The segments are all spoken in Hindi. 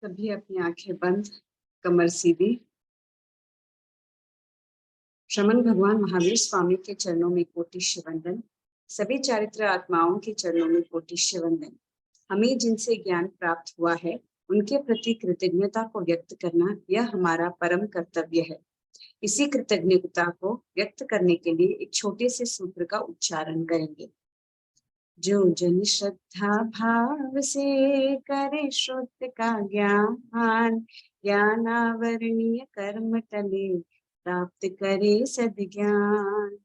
सभी अपनी आंखें बंद, कमर सीधी। श्रमण भगवान महावीर स्वामी के चरणों में कोटिश्य वंदन। सभी चारित्र आत्माओं के चरणों में कोटिश्य वंदन। हमें जिनसे ज्ञान प्राप्त हुआ है उनके प्रति कृतज्ञता को व्यक्त करना यह हमारा परम कर्तव्य है। इसी कृतज्ञता को व्यक्त करने के लिए एक छोटे से सूत्र का उच्चारण करेंगे। जो जन श्रद्धा भाव से करे श्रुत का ज्ञान, ज्ञानावरणीय कर्म टले प्राप्त करे सद्ज्ञान।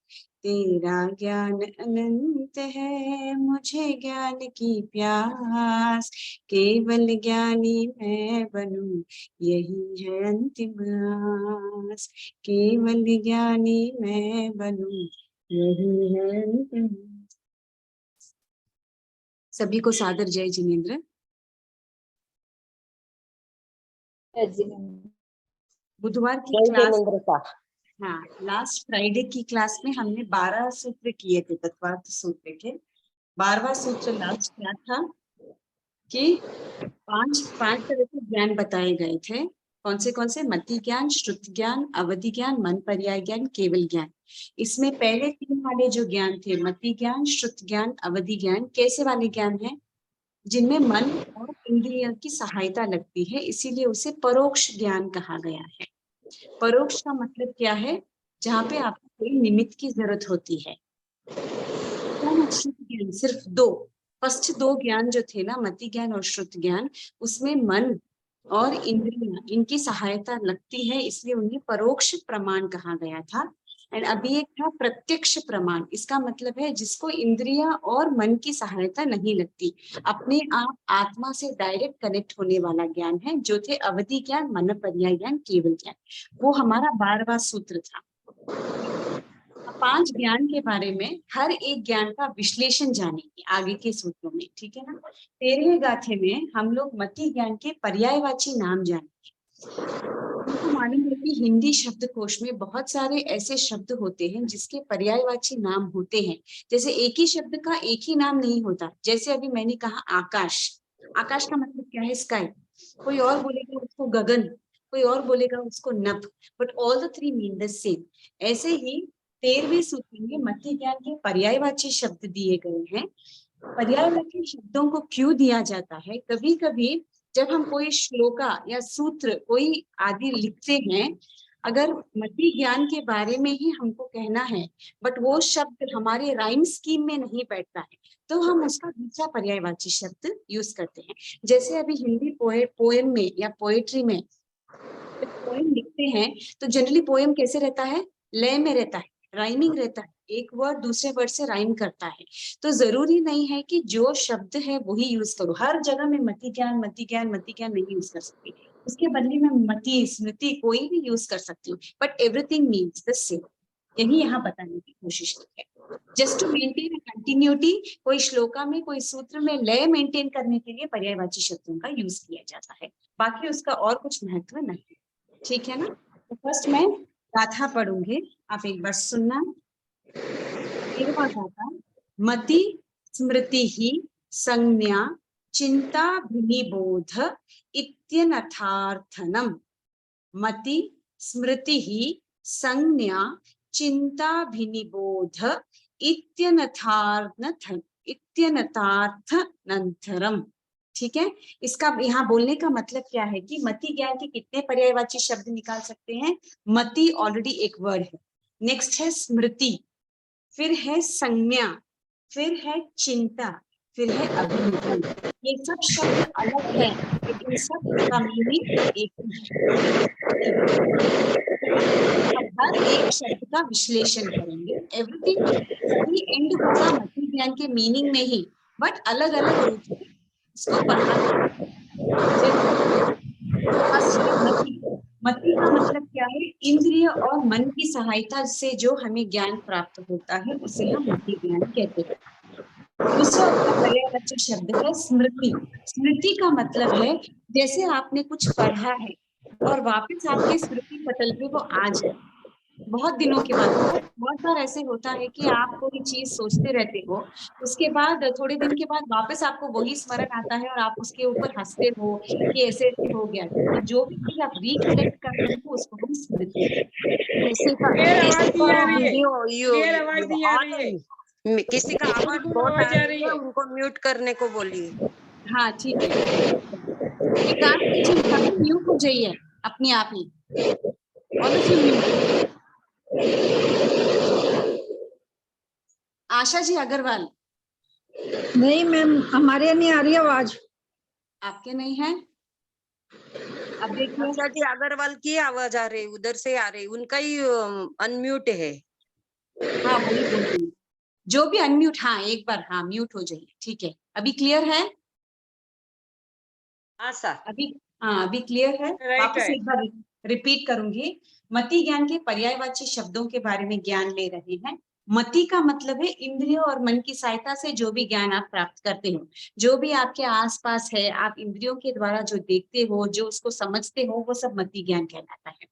तेरा ज्ञान अनंत है, मुझे ज्ञान की प्यास, केवल ज्ञानी मैं बनूं यही है अंतिम आस। केवल ज्ञानी मैं बनूं यही है अंतिम। सभी को सादर जय जिनेन्द्र। बुधवार की क्लास, हाँ, लास्ट फ्राइडे की क्लास में हमने 12 सूत्र किए थे तत्वार्थ सूत्र के। 12वां सूत्र लास्ट क्या था कि पांच तरह के ज्ञान बताए गए थे। कौन से? मति ज्ञान, श्रुत ज्ञान, अवधि ज्ञान, मन पर्याय ज्ञान, केवल ज्ञान। इसमें पहले 3 वाले जो ज्ञान थे, मति ज्ञान, श्रुत ज्ञान, अवधि ज्ञान, कैसे वाले ज्ञान है? जिनमें मन और इंद्रियों की सहायता लगती है, इसीलिए उसे परोक्ष ज्ञान कहा गया है। परोक्ष का मतलब क्या है? जहाँ पे आपको कोई निमित्त की जरूरत होती है। सिर्फ 2 फर्स्ट 2 ज्ञान जो थे ना, मति ज्ञान और श्रुत ज्ञान, उसमें मन और इंद्रियां इनकी सहायता लगती है, इसलिए उन्हें परोक्ष प्रमाण कहा गया था। एंड अभी एक था प्रत्यक्ष प्रमाण। इसका मतलब है जिसको इंद्रिया और मन की सहायता नहीं लगती, अपने आप आत्मा से डायरेक्ट कनेक्ट होने वाला ज्ञान है, जो थे अवधि ज्ञान, मन पर्याय ज्ञान, केवल ज्ञान। वो हमारा 12वां सूत्र था। 5 ज्ञान के बारे में हर एक ज्ञान का विश्लेषण जानेंगे आगे के सूत्रों में, ठीक है ना। 13वें गाथे में हम लोग मति ज्ञान के पर्यायवाची नाम जानेंगे। आपको मालूम है कि हिंदी शब्दकोश में बहुत सारे ऐसे शब्द होते हैं जिसके पर्यायवाची नाम होते हैं। जैसे एक ही शब्द का एक ही नाम नहीं होता। जैसे अभी मैंने कहा आकाश, आकाश का मतलब क्या है? स्काई। कोई और बोलेगा उसको गगन, कोई और बोलेगा उसको नभ, but all the 3 mean the same. ऐसे ही 13वें सूत्र में मति ज्ञान के पर्यायवाची शब्द दिए गए हैं। पर्यायवाची शब्दों को क्यों दिया जाता है? कभी कभी जब हम कोई श्लोका या सूत्र कोई आदि लिखते हैं, अगर मति ज्ञान के बारे में ही हमको कहना है बट वो शब्द हमारे राइम स्कीम में नहीं बैठता है, तो हम उसका दूसरा पर्यायवाची शब्द यूज करते हैं। जैसे अभी हिंदी पोएम में या पोएट्री में पोएम लिखते हैं तो जनरली पोएम कैसे रहता है? लय में रहता है, राइमिंग रहता है, एक वर्ड दूसरे वर्ड से राइम करता है। तो जरूरी नहीं है कि जो शब्द है वही यूज करो। हर जगह में मति ज्ञान नहीं यूज कर सकती, उसके बदले में मति, स्मृति कोई भी यूज कर सकती हूँ, but everything means the same. यही यहाँ बताने की कोशिश की है। जस्ट टू मेंटेन कंटिन्यूटी, कोई श्लोका में कोई सूत्र में लय मेंटेन करने के लिए पर्यायवाची शब्दों का यूज किया जाता है, बाकी उसका और कुछ महत्व नहीं, ठीक है ना। तो फर्स्ट मैं गाथा पढ़ूंगी, आप एक बार सुनना। 13वां गाथा। मति स्मृति ही संज्ञा चिंता विनिबोध इत्यनर्थार्थनम। मति स्मृति ही संज्ञा चिंता विनिबोध इत्यनर्थार्थनंतरम। ठीक है, इसका यहाँ बोलने का मतलब क्या है कि मति ज्ञान के कितने पर्यायवाची शब्द निकाल सकते हैं? मति ऑलरेडी एक वर्ड है, नेक्स्ट है स्मृति, फिर है संज्ञा, फिर है चिंता, फिर है अभिनिबोध। ये सब शब्द अलग है लेकिन सब का मीनिंग एक ही है। हर एक शब्द का विश्लेषण करेंगे, एवरीथिंग सभी एंड होगा मति ज्ञान के मीनिंग में ही, बट अलग अलग रूप से इसको पढ़ा। मति का मतलब क्या है? इंद्रिय और मन की सहायता से जो हमें ज्ञान प्राप्त होता है उसे हम मति ज्ञान कहते हैं। दूसरा पर्यायवाची शब्द है स्मृति। स्मृति का मतलब है जैसे आपने कुछ पढ़ा है और वापस आपके स्मृति पटल पे वो आ जाए, बहुत दिनों के बाद। बहुत बार ऐसे होता है कि आप कोई चीज सोचते रहते हो, उसके बाद थोड़े दिन के बाद वापस आपको वही स्मरण आता है और आप उसके ऊपर हंसते हो कि ऐसे ऐसे हो गया था। तो जो भी चीज आप रिकलेक्ट कर रहे हो उसको हम स्मृति कहते हैं। किसी का क्लियर आवाज किसी नहीं को आ रही है, वीडियो क्लियर आवाज नहीं आ रही है, किसी का थोड़ी आवाज कम बहुत आ आवाज आ रही रही है, है। उनको म्यूट करने को बोलिए। हाँ ठीक है, एक काम कीजिए, सभी म्यूट हो जाइए अपने आप ही, all of you mute. Asha ji Agarwal, नहीं मैम, हमारे यहाँ नहीं आ रही आवाज। आपके नहीं है? अब देखिए, आशा जी अग्रवाल की आवाज आ रही, उधर से आ रही, उनका ही अनम्यूट है। हाँ वही बोल रही हूँ, जो भी अनम्यूट, हाँ एक बार हाँ म्यूट हो जाइए, ठीक है। अभी क्लियर है? आशा अभी हाँ अभी क्लियर है। राइट वापस है। एक बार रिपीट करूंगी। मति ज्ञान के पर्यायवाची शब्दों के बारे में ज्ञान ले रहे हैं। मति का मतलब है इंद्रियों और मन की सहायता से जो भी ज्ञान आप प्राप्त करते हो, जो भी आपके आसपास है, आप इंद्रियों के द्वारा जो देखते हो, जो उसको समझते हो, वो सब मति ज्ञान कहलाता है।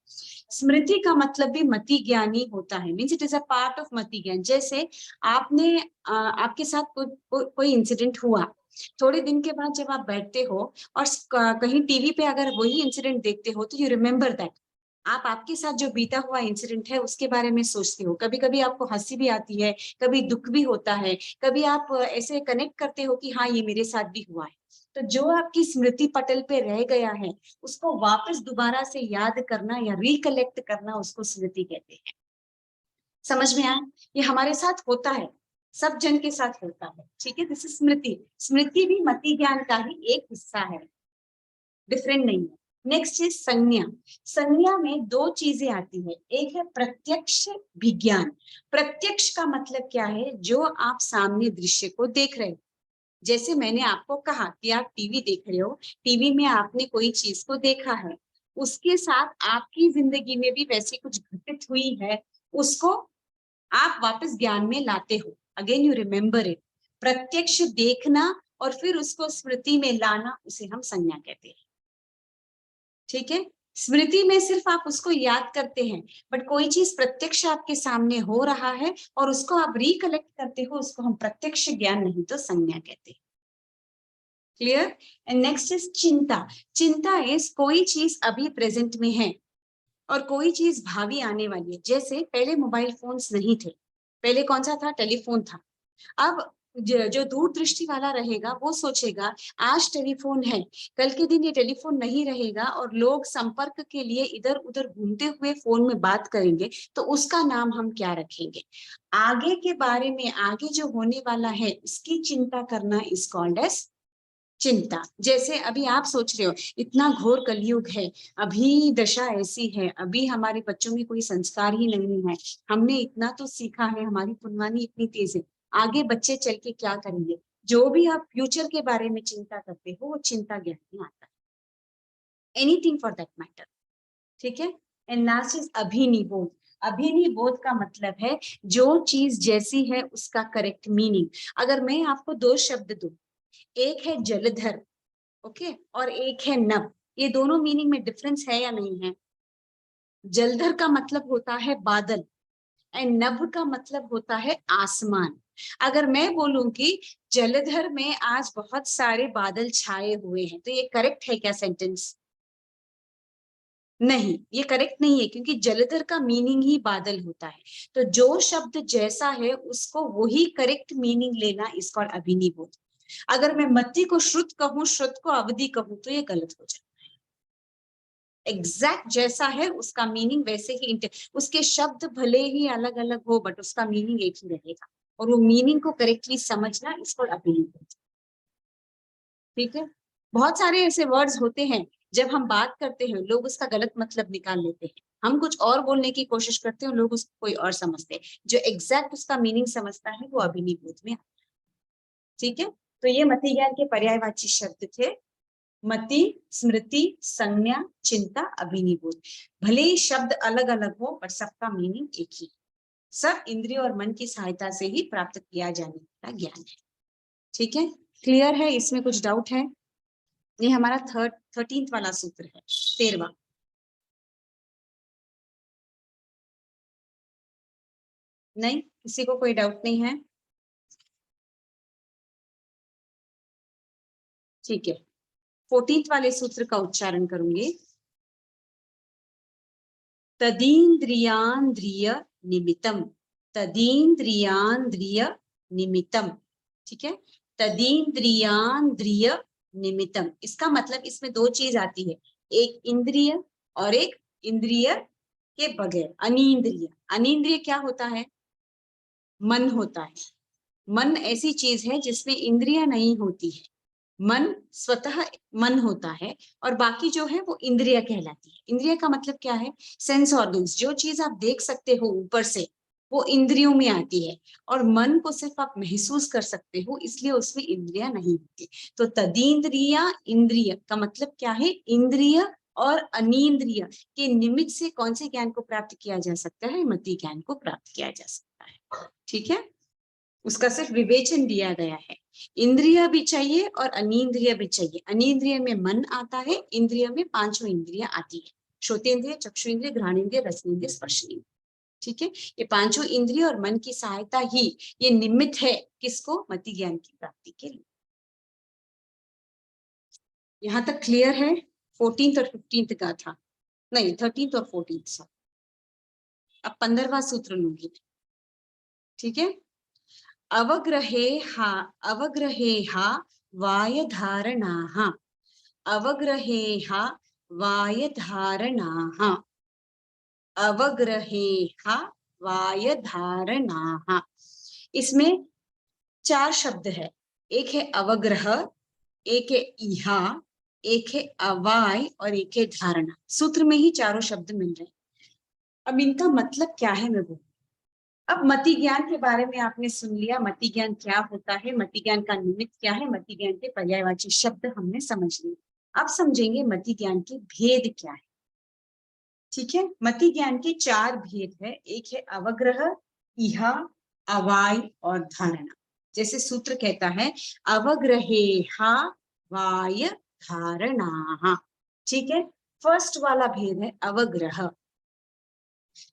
स्मृति का मतलब भी मति ज्ञान ही होता है, means it is a part of मति ज्ञान। जैसे आपने आपके साथ कोई इंसिडेंट हुआ, थोड़े दिन के बाद जब आप बैठते हो और कहीं टीवी पे अगर वही इंसिडेंट देखते हो तो यू रिमेम्बर दैट, आप आपके साथ जो बीता हुआ इंसिडेंट है उसके बारे में सोचते हो। कभी कभी आपको हंसी भी आती है, कभी दुख भी होता है, कभी आप ऐसे कनेक्ट करते हो कि हाँ ये मेरे साथ भी हुआ है। तो जो आपकी स्मृति पटल पे रह गया है उसको वापस दोबारा से याद करना या रिकलेक्ट करना, उसको स्मृति कहते हैं। समझ में आया? ये हमारे साथ होता है, सब जन के साथ होता है, ठीक है। दिस इज स्मृति। स्मृति भी मति ज्ञान का ही एक हिस्सा है, डिफरेंट नहीं है। नेक्स्ट इज संज्ञा। संज्ञा में दो चीजें आती है, एक है प्रत्यक्ष विज्ञान। प्रत्यक्ष का मतलब क्या है? जो आप सामने दृश्य को देख रहे हो। जैसे मैंने आपको कहा कि आप टीवी देख रहे हो, टीवी में आपने कोई चीज को देखा है, उसके साथ आपकी जिंदगी में भी वैसी कुछ घटित हुई है, उसको आप वापस ज्ञान में लाते हो, अगेन यू रिमेम्बर इट। प्रत्यक्ष देखना और फिर उसको स्मृति में लाना, उसे हम संज्ञा कहते हैं, ठीक है। स्मृति में सिर्फ आप उसको याद करते हैं, बट कोई चीज प्रत्यक्ष आपके सामने हो रहा है और उसको आप रिकलेक्ट करते हो, उसको हम प्रत्यक्ष ज्ञान नहीं तो संज्ञा कहते हैं। क्लियर? एंड नेक्स्ट इज चिंता। चिंता इज कोई चीज अभी प्रेजेंट में है और कोई चीज भावी आने वाली है। जैसे पहले मोबाइल फोन्स नहीं थे, पहले कौन सा था? टेलीफोन था। अब जो दूरदृष्टि वाला रहेगा वो सोचेगा आज टेलीफोन है, कल के दिन ये टेलीफोन नहीं रहेगा और लोग संपर्क के लिए इधर उधर घूमते हुए फोन में बात करेंगे, तो उसका नाम हम क्या रखेंगे? आगे के बारे में, आगे जो होने वाला है उसकी चिंता करना इज कॉल्ड एज चिंता। जैसे अभी आप सोच रहे हो इतना घोर कलयुग है, अभी दशा ऐसी है, अभी हमारे बच्चों में कोई संस्कार ही नहीं है, हमने इतना तो सीखा है, हमारी पुनवानी इतनी तेज है, आगे बच्चे चल के क्या करेंगे? जो भी आप फ्यूचर के बारे में चिंता करते हो वो चिंता ज्ञान में आता है, एनीथिंग फॉर दैट मैटर, ठीक है। एंड लास्ट इज अभिनिबोध। अभिनिबोध का मतलब है जो चीज जैसी है उसका करेक्ट मीनिंग। अगर मैं आपको दो शब्द दूं, एक है जलधर, ओके, और एक है नभ, ये दोनों मीनिंग में डिफरेंस है या नहीं है? जलधर का मतलब होता है बादल एंड नभ का मतलब होता है आसमान। अगर मैं बोलूं कि जलधर में आज बहुत सारे बादल छाए हुए हैं, तो ये करेक्ट है क्या सेंटेंस? नहीं, ये करेक्ट नहीं है, क्योंकि जलधर का मीनिंग ही बादल होता है। तो जो शब्द जैसा है उसको वही करेक्ट मीनिंग लेना, इसको अभिनिबोध। अगर मैं मति को श्रुत कहूं, श्रुत को अवधि कहूं, तो ये गलत हो जाए। एग्जैक्ट जैसा है उसका मीनिंग वैसे ही, उसके शब्द भले ही अलग अलग हो बट उसका मीनिंग एक ही रहेगा, और वो मीनिंग को करेक्टली समझना, इसको अभिनिबोध, ठीक है। बहुत सारे ऐसे वर्ड्स होते हैं जब हम बात करते हैं लोग उसका गलत मतलब निकाल लेते हैं, हम कुछ और बोलने की कोशिश करते हैं, लोग उसको कोई और समझते हैं, जो एग्जैक्ट उसका मीनिंग समझता है वो अभिनिबोध में आता है, ठीक है। तो ये मति ज्ञान के पर्यायवाची शब्द थे, मति, स्मृति, संज्ञा, चिंता, अभिनिबोध। भले ही शब्द अलग अलग हो पर सबका मीनिंग एक ही, सब इंद्रिय और मन की सहायता से ही प्राप्त किया जाने वाला ज्ञान है, ठीक है। क्लियर है? इसमें कुछ डाउट है? ये हमारा 13th वाला सूत्र है, 13वां। नहीं, किसी को कोई डाउट नहीं है? ठीक है, 14th वाले सूत्र का उच्चारण करूंगी। तदीन्द्रियान्द्रिय निमित्तम, तदीन्द्रियान्द्रिय निमित्तम, ठीक है, तदीन्द्रियान्द्रिय निमित्तम। इसका मतलब इसमें दो चीज आती है, एक इंद्रिय और एक इंद्रिय के बगैर अनीन्द्रिय। अनीन्द्रिय क्या होता है? मन होता है। मन ऐसी चीज है जिसमें इंद्रियां नहीं होती है, मन स्वतः मन होता है, और बाकी जो है वो इंद्रिय कहलाती है। इंद्रिय का मतलब क्या है? Sense organs. जो चीज आप देख सकते हो ऊपर से वो इंद्रियों में आती है, और मन को सिर्फ आप महसूस कर सकते हो, इसलिए उसमें इंद्रियां नहीं होती। तो तदीन्द्रिया इंद्रिय का मतलब क्या है? इंद्रिय और अनीन्द्रिय के निमित्त से कौन से ज्ञान को प्राप्त किया जा सकता है? मति ज्ञान को प्राप्त किया जा सकता है। ठीक है, उसका सिर्फ विवेचन दिया गया है। इंद्रिय भी चाहिए और अनीन्द्रिय भी चाहिए। अनीन्द्रिय में मन आता है, इंद्रिय में पांचों इंद्रियां आती है, श्रोतेंद्रिय, चक्षुइंद्रिय, घ्राणेंद्रिय, रसनेंद्रिय, स्पर्शेंद्रिय। ठीक है, ये पांचों इंद्रिय और मन की सहायता ही ये निमित्त है किसको? मति ज्ञान की प्राप्ति के लिए। यहां तक क्लियर है? 14th और 15th का था, नहीं 13th और 14th सा। अब 15वां सूत्र लूंगी। ठीक है, अवग्रहेहा वायधारणाः, अवग्रहेहा वायधारणाः, अवग्रहेहा वायधारणाः। इसमें 4 शब्द है, एक है अवग्रह, एक है इहा, एक है अवाय और एक है धारणा। सूत्र में ही चारों शब्द मिल रहे हैं। अब इनका मतलब क्या है मैं बोलूं। अब मति ज्ञान के बारे में आपने सुन लिया, मति ज्ञान क्या होता है, मति ज्ञान का निमित्त क्या है, मति ज्ञान के पर्यायवाची शब्द हमने समझ लिए। अब समझेंगे मति ज्ञान के भेद क्या है। ठीक है, मति ज्ञान के 4 भेद है, एक है अवग्रह, इहा, अवाय और धारणा। जैसे सूत्र कहता है अवग्रहेहा वाय धारणाः। ठीक है, फर्स्ट वाला भेद है अवग्रह।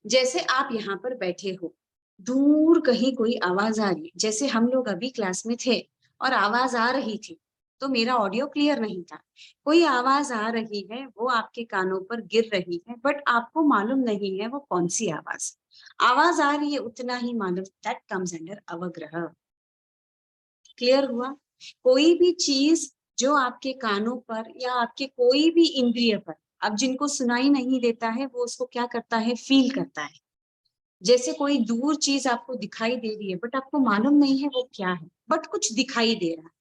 जैसे आप यहाँ पर बैठे हो, दूर कहीं कोई आवाज आ रही है, जैसे हम लोग अभी क्लास में थे और आवाज आ रही थी तो मेरा ऑडियो क्लियर नहीं था। कोई आवाज आ रही है, वो आपके कानों पर गिर रही है, बट आपको मालूम नहीं है वो कौन सी आवाज। आवाज आ रही है उतना ही मालूम, दैट कम्स अंडर अवग्रह। क्लियर हुआ? कोई भी चीज जो आपके कानों पर या आपके कोई भी इंद्रिय पर, अब जिनको सुनाई नहीं देता है वो उसको क्या करता है? फील करता है। जैसे कोई दूर चीज आपको दिखाई दे रही है बट आपको मालूम नहीं है वो क्या है, बट कुछ दिखाई दे रहा है।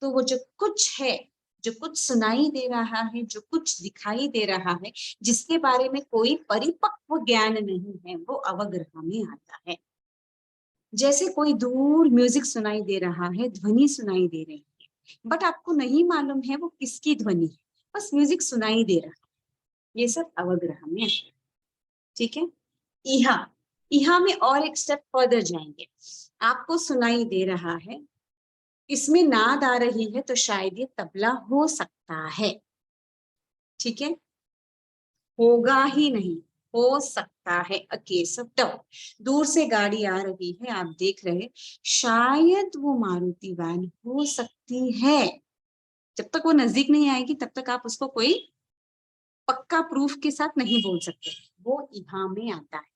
तो वो जो कुछ है, जो कुछ सुनाई दे रहा है, जो कुछ दिखाई दे रहा है, जिसके बारे में कोई परिपक्व ज्ञान नहीं है, वो अवग्रह में आता है। जैसे कोई दूर म्यूजिक सुनाई दे रहा है, ध्वनि सुनाई दे रही है, बट आपको नहीं मालूम है वो किसकी ध्वनि है, बस म्यूजिक सुनाई दे रहा है। ये सब अवग्रह में है। ठीक है, इहा, इहा में और एक स्टेप फर्दर जाएंगे। आपको सुनाई दे रहा है, इसमें नाद आ रही है, तो शायद ये तबला हो सकता है। ठीक है, होगा ही नहीं, हो सकता है। A case of doubt. दूर से गाड़ी आ रही है, आप देख रहे, शायद वो मारुति वैन हो सकती है। जब तक वो नजदीक नहीं आएगी तब तक आप उसको कोई पक्का प्रूफ के साथ नहीं बोल सकते, वो इहा में आता है।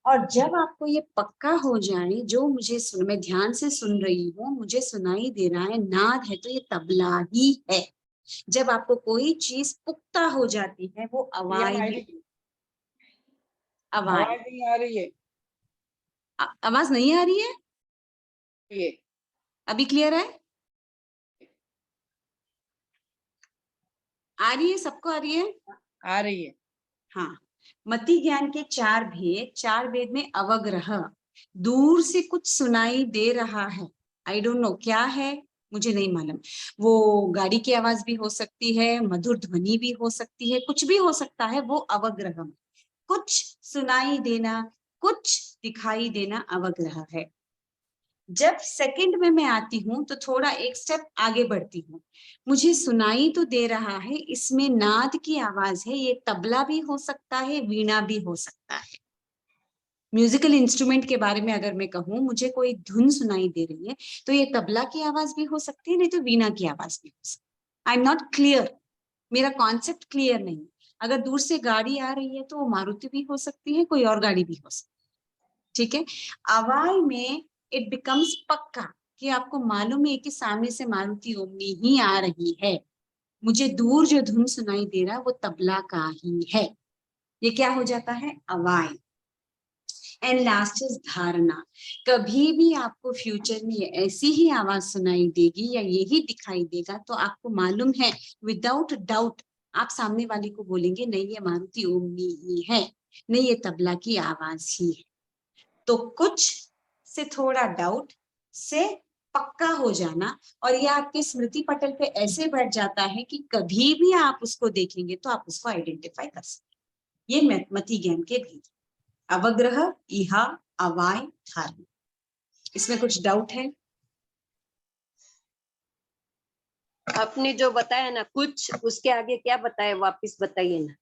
और जब आपको ये पक्का हो जाए, जो मुझे सुन, मैं ध्यान से सुन रही हूँ, मुझे सुनाई दे रहा है, नाद है, तो ये तबला ही है। जब आपको कोई चीज पुख्ता हो जाती है वो अवाय में, अवाय। आवाज नहीं आ रही है। आवाज नहीं आ रही है? ये अभी क्लियर है? आ रही है? सबको आ रही है? आ रही है। हाँ, मति ज्ञान के 4 भेद। 4 भेद में अवग्रह, दूर से कुछ सुनाई दे रहा है, आई डोंट नो क्या है, मुझे नहीं मालूम। वो गाड़ी की आवाज भी हो सकती है, मधुर ध्वनि भी हो सकती है, कुछ भी हो सकता है, वो अवग्रह। कुछ सुनाई देना, कुछ दिखाई देना अवग्रह है। जब सेकंड में मैं आती हूँ तो थोड़ा एक स्टेप आगे बढ़ती हूँ। मुझे सुनाई तो दे रहा है, इसमें नाद की आवाज है, ये तबला भी हो सकता है, वीणा भी हो सकता है। म्यूजिकल इंस्ट्रूमेंट के बारे में अगर मैं कहूँ, मुझे कोई धुन सुनाई दे रही है तो ये तबला की आवाज भी हो सकती है, नहीं तो वीणा की आवाज भी हो सकती है। आई एम नॉट क्लियर, मेरा कॉन्सेप्ट क्लियर नहीं। अगर दूर से गाड़ी आ रही है तो वो मारुति भी हो सकती है, कोई और गाड़ी भी हो सकती है, ठीक है। अवाई में इट बिकम्स पक्का कि आपको मालूम है कि सामने से मारुति ओमनी ही आ रही है, मुझे दूर जो धुन सुनाई दे रहा है वो तबला का ही है। ये क्या हो जाता है? अवाई। एंड लास्ट इज धारणा। कभी भी आपको फ्यूचर में ऐसी ही आवाज सुनाई देगी या यही दिखाई देगा तो आपको मालूम है, विदाउट डाउट आप सामने वाले को बोलेंगे नहीं ये मारुति ओमनी ही है, नहीं ये तबला की आवाज ही है। तो कुछ से थोड़ा डाउट से पक्का हो जाना, और ये आपके स्मृति पटल पे ऐसे बैठ जाता है कि कभी भी आप उसको देखेंगे तो आप उसको आइडेंटिफाई कर सकते। ये मति ज्ञान के भेद, अवग्रह, इहा, अवाय, धारणा। इसमें कुछ डाउट है? आपने जो बताया ना कुछ, उसके आगे क्या बताया वापस बताइए ना।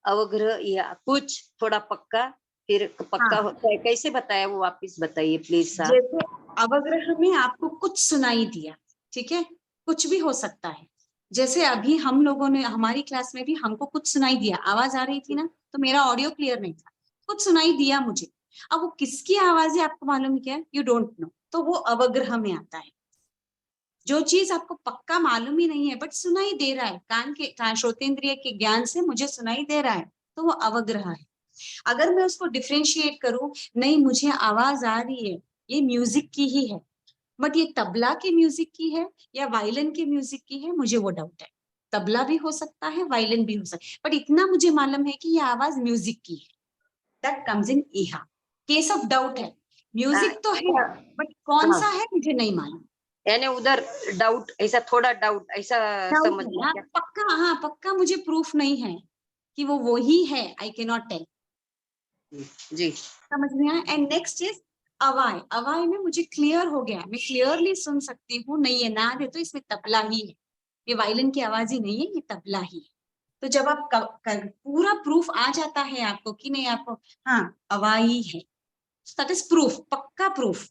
अवग्रह या कुछ, थोड़ा पक्का, फिर पक्का हाँ। होता है, कैसे बताया वो वापस बताइए प्लीज साहब। जैसे अवग्रह में आपको कुछ सुनाई दिया, ठीक है, कुछ भी हो सकता है। जैसे अभी हम लोगों ने हमारी क्लास में भी हमको कुछ सुनाई दिया, आवाज आ रही थी ना, तो मेरा ऑडियो क्लियर नहीं था, कुछ सुनाई दिया मुझे। अब वो किसकी आवाज है आपको मालूम क्या? यू डोंट नो, तो वो अवग्रह में आता है। जो चीज आपको पक्का मालूम ही नहीं है बट सुनाई दे रहा है, कान श्रोतेंद्रिय के ज्ञान से मुझे सुनाई दे रहा है, तो वो अवग्रह है। अगर मैं उसको डिफ्रेंशिएट करूं, नहीं मुझे आवाज आ रही है, ये म्यूजिक की ही है, बट ये तबला के म्यूजिक की है या वायलिन के म्यूजिक की है, मुझे वो डाउट है। तबला भी हो सकता है, वायलिन भी हो सकता है, बट इतना मुझे मालूम है कि ये आवाज म्यूजिक की है। दैट कम्स इन इहा। केस ऑफ डाउट है, म्यूजिक तो है बट कौन सा है मुझे नहीं मालूम। यानी उधर डाउट, ऐसा थोड़ा डाउट, ऐसा डाउट है, समझना हाँ, क्या? पक्का, हाँ पक्का मुझे प्रूफ नहीं है कि वो ही है, आई कैन नॉट टेल। जी, समझ में आया? एंड नेक्स्ट इज अवाय। अवाय में मुझे क्लियर हो गया, मैं क्लियरली सुन सकती हूँ, नहीं ये नाद है तो इसमें तबला ही है, ये वायलिन की आवाज ही नहीं है, ये तबला ही है। तो जब आप पूरा प्रूफ आ जाता है आपको कि नहीं, आपको हाँ अवाई है, दैट इज प्रूफ, पक्का प्रूफ।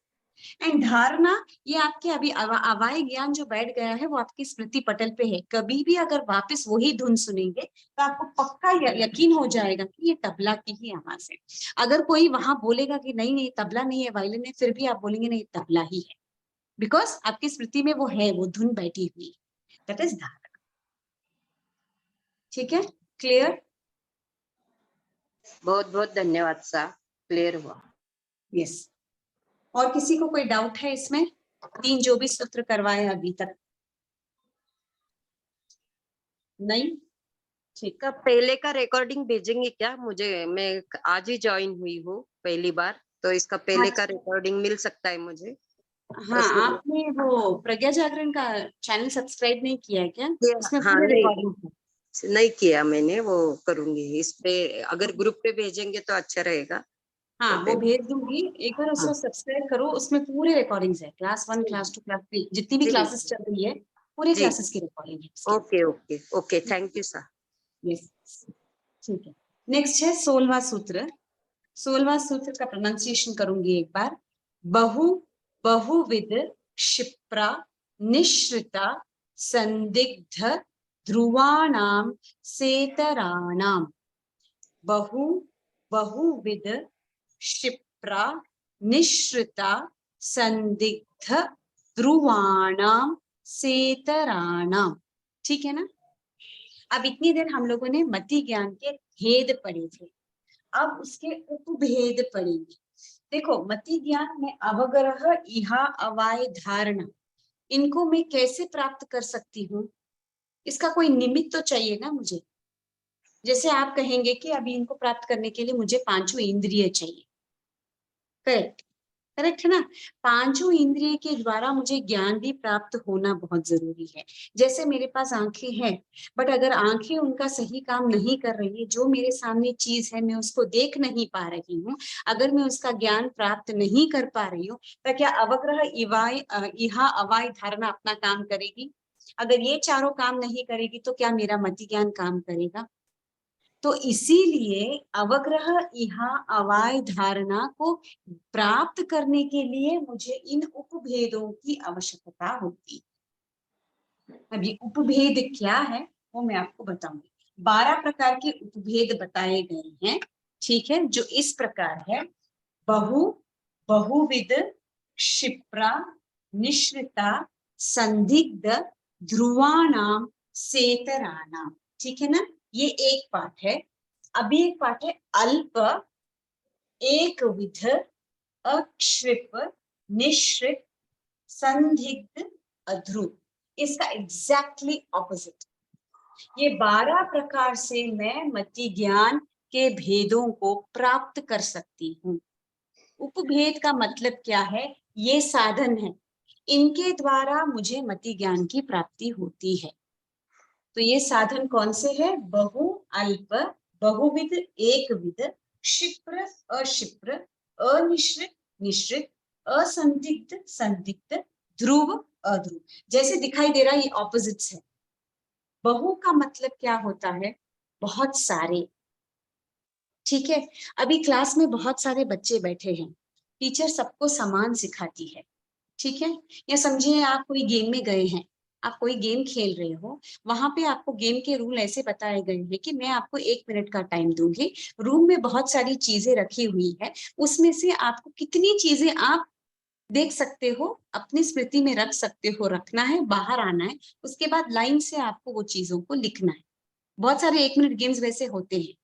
एंड धारणा, ये आपके अभी अवाय ज्ञान जो बैठ गया है वो आपकी स्मृति पटल पे है। कभी भी अगर वापस वही धुन सुनेंगे तो आपको पक्का यकीन हो जाएगा कि ये तबला की ही आवाज है। अगर कोई वहां बोलेगा कि नहीं नहीं तबला नहीं है, वायलिन है, फिर भी आप बोलेंगे नहीं तबला ही है, बिकॉज आपकी स्मृति में वो है, वो धुन बैठी हुई, दैट इज धारणा। ठीक है, क्लियर? बहुत बहुत धन्यवाद साहब, क्लियर हुआ। यस। और किसी को कोई डाउट है इसमें? 3 जो भी सूत्र करवाए अभी तक? नहीं? ठीक। का पहले का रिकॉर्डिंग भेजेंगे क्या मुझे? मैं आज ही ज्वाइन हुई हूँ पहली बार, तो इसका पहले का रिकॉर्डिंग मिल सकता है मुझे? हाँ, उसमें आपने वो प्रज्ञा जागरण का चैनल सब्सक्राइब नहीं किया है क्या? उसमें हाँ, पूरे नहीं रिकॉर्डिंग है। नहीं किया मैंने, वो करूंगी इस पे। अगर ग्रुप पे भेजेंगे तो अच्छा रहेगा। हाँ, तो वो फिर भेज दूंगी, एक बार उसको सब्सक्राइब करो, उसमें पूरे रिकॉर्डिंग्स है, क्लास 1, क्लास 2, क्लास 3, जितनी भी जी क्लासेस चल रही है पूरे जी, क्लासेस की रिकॉर्डिंग है इसके। Okay okay okay, thank you sir. Yes, ठीक है। नेक्स्ट है 16वां सूत्र। 16वां सूत्र का प्रोनाउंसिएशन करूंगी एक बार। बहुविध क्षिप्रा निश्रिता संदिग्ध ध्रुवाणाम सेतराणाम। बहुविध क्षिप्रा निश्रिता संदिग्ध ध्रुवाणाम सेतराणाम। ठीक है ना? अब इतनी देर हम लोगों ने मति ज्ञान के भेद पढ़े थे, अब उसके उपभेद पढ़ेंगे। देखो, मति ज्ञान में अवग्रह, इहा, अवाय, धारणा, इनको मैं कैसे प्राप्त कर सकती हूँ? इसका कोई निमित्त तो चाहिए ना मुझे। जैसे आप कहेंगे कि अभी इनको प्राप्त करने के लिए मुझे 5 इंद्रिय चाहिए, करेक्ट? करेक्ट है ना? 5 इंद्रिय के द्वारा मुझे ज्ञान भी प्राप्त होना बहुत जरूरी है। जैसे मेरे पास आंखें हैं, बट अगर आंखें उनका सही काम नहीं कर रही है, जो मेरे सामने चीज है मैं उसको देख नहीं पा रही हूँ, अगर मैं उसका ज्ञान प्राप्त नहीं कर पा रही हूँ, तो क्या अवग्रह, इहा, अवाय, धारणा अपना काम करेगी? अगर ये चारों काम नहीं करेगी तो क्या मेरा मति ज्ञान काम करेगा? तो इसीलिए अवग्रह इहा अवाय धारणा को प्राप्त करने के लिए मुझे इन उपभेदों की आवश्यकता होती। अब ये उपभेद क्या है वो मैं आपको बताऊंगी। 12 प्रकार के उपभेद बताए गए हैं, ठीक है, जो इस प्रकार है। बहु, बहुविध, क्षिप्रा, निश्रिता, संदिग्ध, ध्रुवाणाम, सेतराणाम, ठीक है ना। ये एक पाठ है। अभी एक पाठ है अल्प, एकविध, अक्षिप, निश्रित, संदिग्ध, अध्रुव। इसका एग्जैक्टली ऑपोजिट। ये 12 प्रकार से मैं मति ज्ञान के भेदों को प्राप्त कर सकती हूँ। उपभेद का मतलब क्या है? ये साधन है, इनके द्वारा मुझे मति ज्ञान की प्राप्ति होती है। तो ये साधन कौन से है? बहु, अल्प, बहुविध, एकविध, क्षिप्र, अक्षिप्र, अनिश्रित, निश्रित, असंदिग्ध, संदिग्ध, ध्रुव, अध्रुव। जैसे दिखाई दे रहा है ये ऑपोजिट्स है। बहु का मतलब क्या होता है? बहुत सारे, ठीक है। अभी क्लास में बहुत सारे बच्चे बैठे हैं, टीचर सबको समान सिखाती है, ठीक है। या समझिए आप कोई गेम में गए हैं, आप कोई गेम खेल रहे हो, वहां पे आपको गेम के रूल ऐसे बताए गए हैं कि मैं आपको 1 मिनट का टाइम दूंगी, रूम में बहुत सारी चीजें रखी हुई है, उसमें से आपको कितनी चीजें आप देख सकते हो, अपनी स्मृति में रख सकते हो, रखना है, बाहर आना है, उसके बाद लाइन से आपको वो चीजों को लिखना है। बहुत सारे 1 मिनट गेम्स वैसे होते हैं,